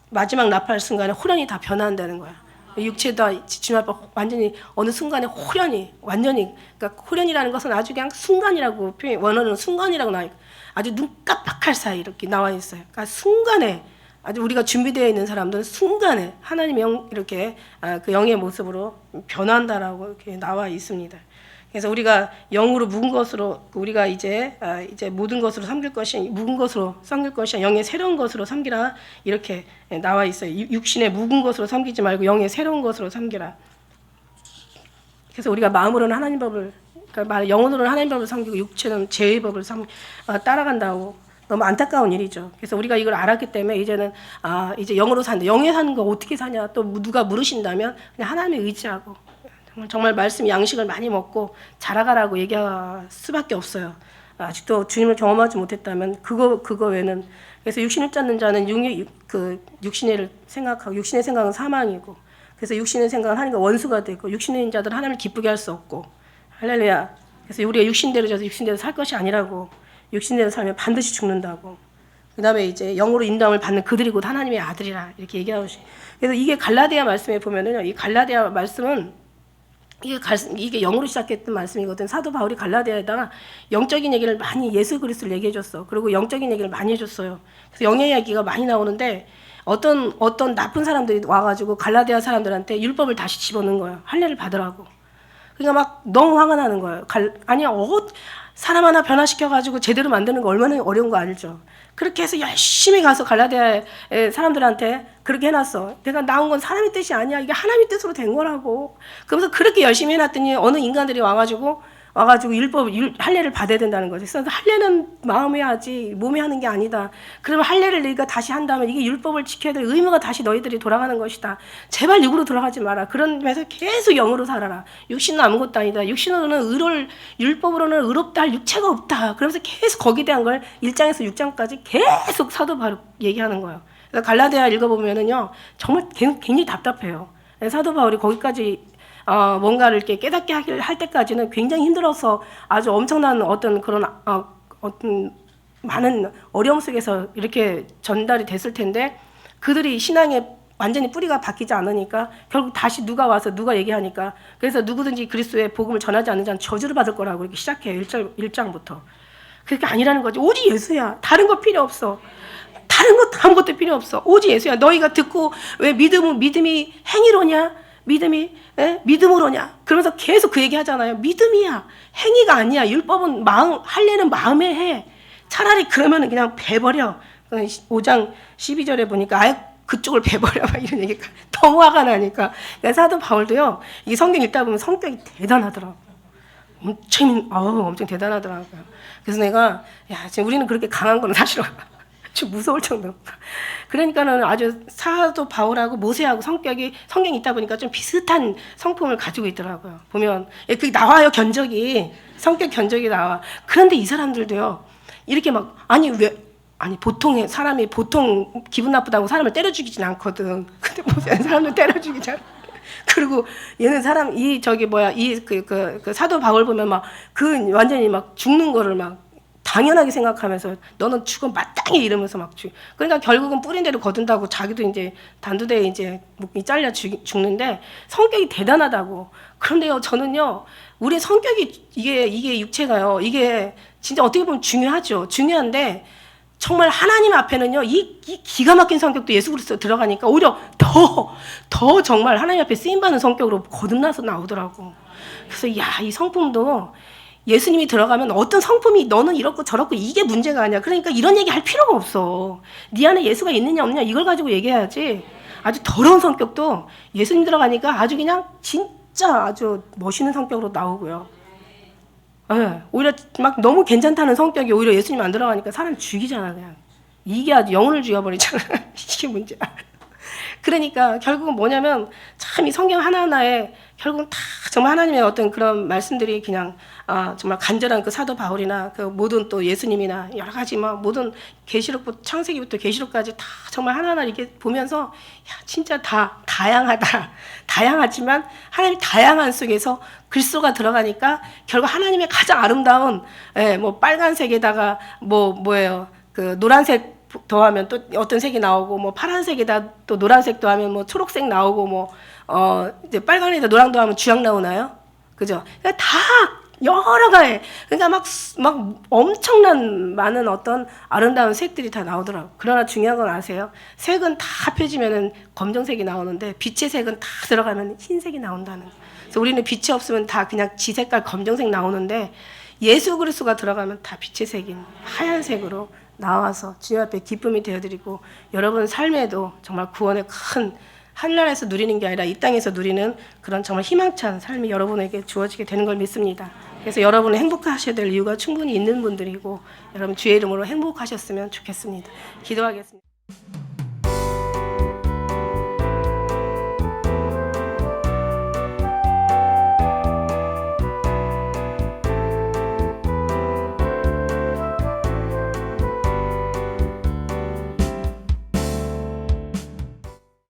A: 마지막 납할 순간에 호련히 다 변화한다는 거야. 육체도 주님 앞에 완전히 어느 순간에 호련히 완전히 그러니까 호련이라는 것은 아주 그냥 순간이라고 원어는 순간이라고 나와 있고 아주 눈 깜빡할 사이 이렇게 나와 있어요. 그러니까 순간에 아주 우리가 준비되어 있는 사람들은 순간에 하나님의 이렇게 그 영의 모습으로 변한다라고 이렇게 나와 있습니다. 그래서 우리가 영으로 묵은 것으로 우리가 이제 모든 것으로 섬길 것이 묵은 것으로 섬길 것이 영의 새로운 것으로 섬기라 이렇게 나와 있어요. 육신의 묵은 것으로 섬기지 말고 영의 새로운 것으로 섬기라. 그래서 우리가 마음으로는 하나님 법을 그러니까 영혼으로는 하나님 법을 섬기고 육체는 죄의 법을 따라간다고 너무 안타까운 일이죠. 그래서 우리가 이걸 알았기 때문에 이제는 이제 영으로 산다. 영에 사는 거 어떻게 사냐 또 누가 물으신다면 그냥 하나님에 의지하고. 정말 말씀 양식을 많이 먹고 자라가라고 얘기할 수밖에 없어요. 아직도 주님을 경험하지 못했다면 그거 외에는 그래서 육신을 쫓는 자는 육신의 생각하고 육신의 생각은 사망이고 그래서 육신의 생각은 하나님과 원수가 되고 육신의 자들은 하나님을 기쁘게 할 수 없고 할렐루야. 그래서 우리가 육신대로 져서 육신대로 살 것이 아니라고 육신대로 살면 반드시 죽는다고. 그다음에 이제 영으로 인도함을 받는 그들이 곧 하나님의 아들이라 이렇게 얘기하고 그래서 이게 갈라디아 말씀에 보면은요. 이 갈라디아 말씀은 이게 영으로 시작했던 말씀이거든. 사도 바울이 갈라디아에다가 영적인 얘기를 많이 예수 그리스도를 얘기해 줬어. 그리고 영적인 얘기를 많이 해줬어요. 그래서 영의 이야기가 많이 나오는데 어떤 나쁜 사람들이 와가지고 갈라디아 사람들한테 율법을 다시 집어넣은 거예요. 할례를 받으라고. 그러니까 막 너무 화가 나는 거예요. 사람 하나 변화시켜가지고 제대로 만드는 거 얼마나 어려운 거 알죠? 그렇게 해서 열심히 가서 갈라디아 사람들한테 그렇게 해놨어. 내가 나온 건 사람의 뜻이 아니야. 이게 하나님의 뜻으로 된 거라고. 그러면서 그렇게 열심히 해놨더니 어느 인간들이 와가지고 할례를 받아야 된다는 거지. 그래서 할례는 마음에 하지 몸에 하는 게 아니다. 그러면 할례를 너희가 다시 한다면 이게 율법을 지켜야 될 의무가 다시 너희들이 돌아가는 것이다. 제발 육으로 돌아가지 마라. 그러면서 계속 영으로 살아라. 육신은 아무것도 아니다. 육신으로는 율법으로는 의롭다 할 육체가 없다. 그러면서 계속 거기에 대한 걸 1장에서 6장까지 계속 사도 바울 얘기하는 거예요. 그래서 갈라디아 읽어보면은요 정말 굉장히 답답해요. 사도 바울이 거기까지 뭔가를 이렇게 깨닫게 할 때까지는 굉장히 힘들어서 아주 엄청난 어떤 많은 어려움 속에서 이렇게 전달이 됐을 텐데 그들이 신앙에 완전히 뿌리가 바뀌지 않으니까 결국 다시 누가 와서 누가 얘기하니까 그래서 누구든지 그리스도의 복음을 전하지 않는 자는 저주를 받을 거라고 이렇게 시작해요. 1장부터. 그게 아니라는 거지. 오직 예수야. 다른 거 필요 없어. 다른 것 아무것도 필요 없어. 오직 예수야. 너희가 듣고 왜 믿음이 행위로냐? 믿음으로냐? 그러면서 계속 그 얘기 하잖아요. 믿음이야. 행위가 아니야. 율법은 할례는 마음에 해. 차라리 그러면 그냥 베버려. 5장 12절에 보니까 아예 그쪽을 베버려. 막 이런 얘기가 너무 화가 나니까. 사도 바울도요. 이 성경 읽다 보면 성격이 대단하더라고요. 엄청 대단하더라고요. 그래서 내가 지금 우리는 그렇게 강한 거는 사실 좀 무서울 정도. 그러니까는 아주 사도 바울하고 모세하고 성격이 성경에 있다 보니까 좀 비슷한 성품을 가지고 있더라고요. 보면 그게 나와요. 성격 견적이 나와. 그런데 이 사람들도요. 이렇게 보통 사람이 보통 기분 나쁘다고 사람을 때려 죽이진 않거든. 근데 보면 사람을 때려 죽이잖아. 그리고 얘는 그 사도 바울 보면 완전히 죽는 거를 당연하게 생각하면서 너는 죽어 마땅히 이러면서 그러니까 결국은 뿌린 대로 거둔다고 자기도 이제 단두대에 이제 목이 잘려 죽는데 성격이 대단하다고. 그런데요, 저는요, 우리의 성격이 이게 육체가요, 이게 진짜 어떻게 보면 중요하죠. 중요한데 정말 하나님 앞에는요, 이 기가 막힌 성격도 예수 그리스도 들어가니까 오히려 더 정말 하나님 앞에 쓰임받는 성격으로 거듭나서 나오더라고. 그래서 야, 이 성품도 예수님이 들어가면 어떤 성품이 너는 이렇고 저렇고 이게 문제가 아니야. 그러니까 이런 얘기 할 필요가 없어. 네 안에 예수가 있느냐 없느냐 이걸 가지고 얘기해야지. 아주 더러운 성격도 예수님 들어가니까 아주 그냥 진짜 아주 멋있는 성격으로 나오고요. 네, 오히려 막 너무 괜찮다는 성격이 오히려 예수님 안 들어가니까 사람 죽이잖아 그냥. 이게 아주 영혼을 죽여버리잖아. 이게 문제야. 그러니까 결국은 뭐냐면 참 이 성경 하나하나에 결국은 다 정말 하나님의 어떤 그런 말씀들이 그냥 정말 간절한 그 사도 바울이나 그 모든 또 예수님이나 여러 가지 막 모든 계시록부터 창세기부터 계시록까지 다 정말 하나하나 이렇게 보면서 야 진짜 다 다양하지만 하나님 다양한 속에서 그리스도가 들어가니까 결국 하나님의 가장 아름다운 뭐 빨간색에다가 뭐예요 그 노란색 더하면 또 어떤 색이 나오고 뭐 파란색에다 또 노란색 더하면 뭐 초록색 나오고 뭐 이제 빨간에다 노랑 더하면 주황 나오나요? 그죠? 그러니까 다 여러 가지 그러니까 막 엄청난 많은 어떤 아름다운 색들이 다 나오더라고. 그러나 중요한 건 아세요? 색은 다 합해지면은 검정색이 나오는데 빛의 색은 다 들어가면 흰색이 나온다는. 그래서 우리는 빛이 없으면 다 그냥 지색깔 검정색 나오는데 예수 그리스도가 들어가면 다 빛의 색인 하얀색으로 나와서 주님 앞에 기쁨이 되어드리고 여러분 삶에도 정말 구원의 큰 하늘나라에서 누리는 게 아니라 이 땅에서 누리는 그런 정말 희망찬 삶이 여러분에게 주어지게 되는 걸 믿습니다. 그래서 여러분은 행복하셔야 될 이유가 충분히 있는 분들이고 여러분 주의 이름으로 행복하셨으면 좋겠습니다. 기도하겠습니다.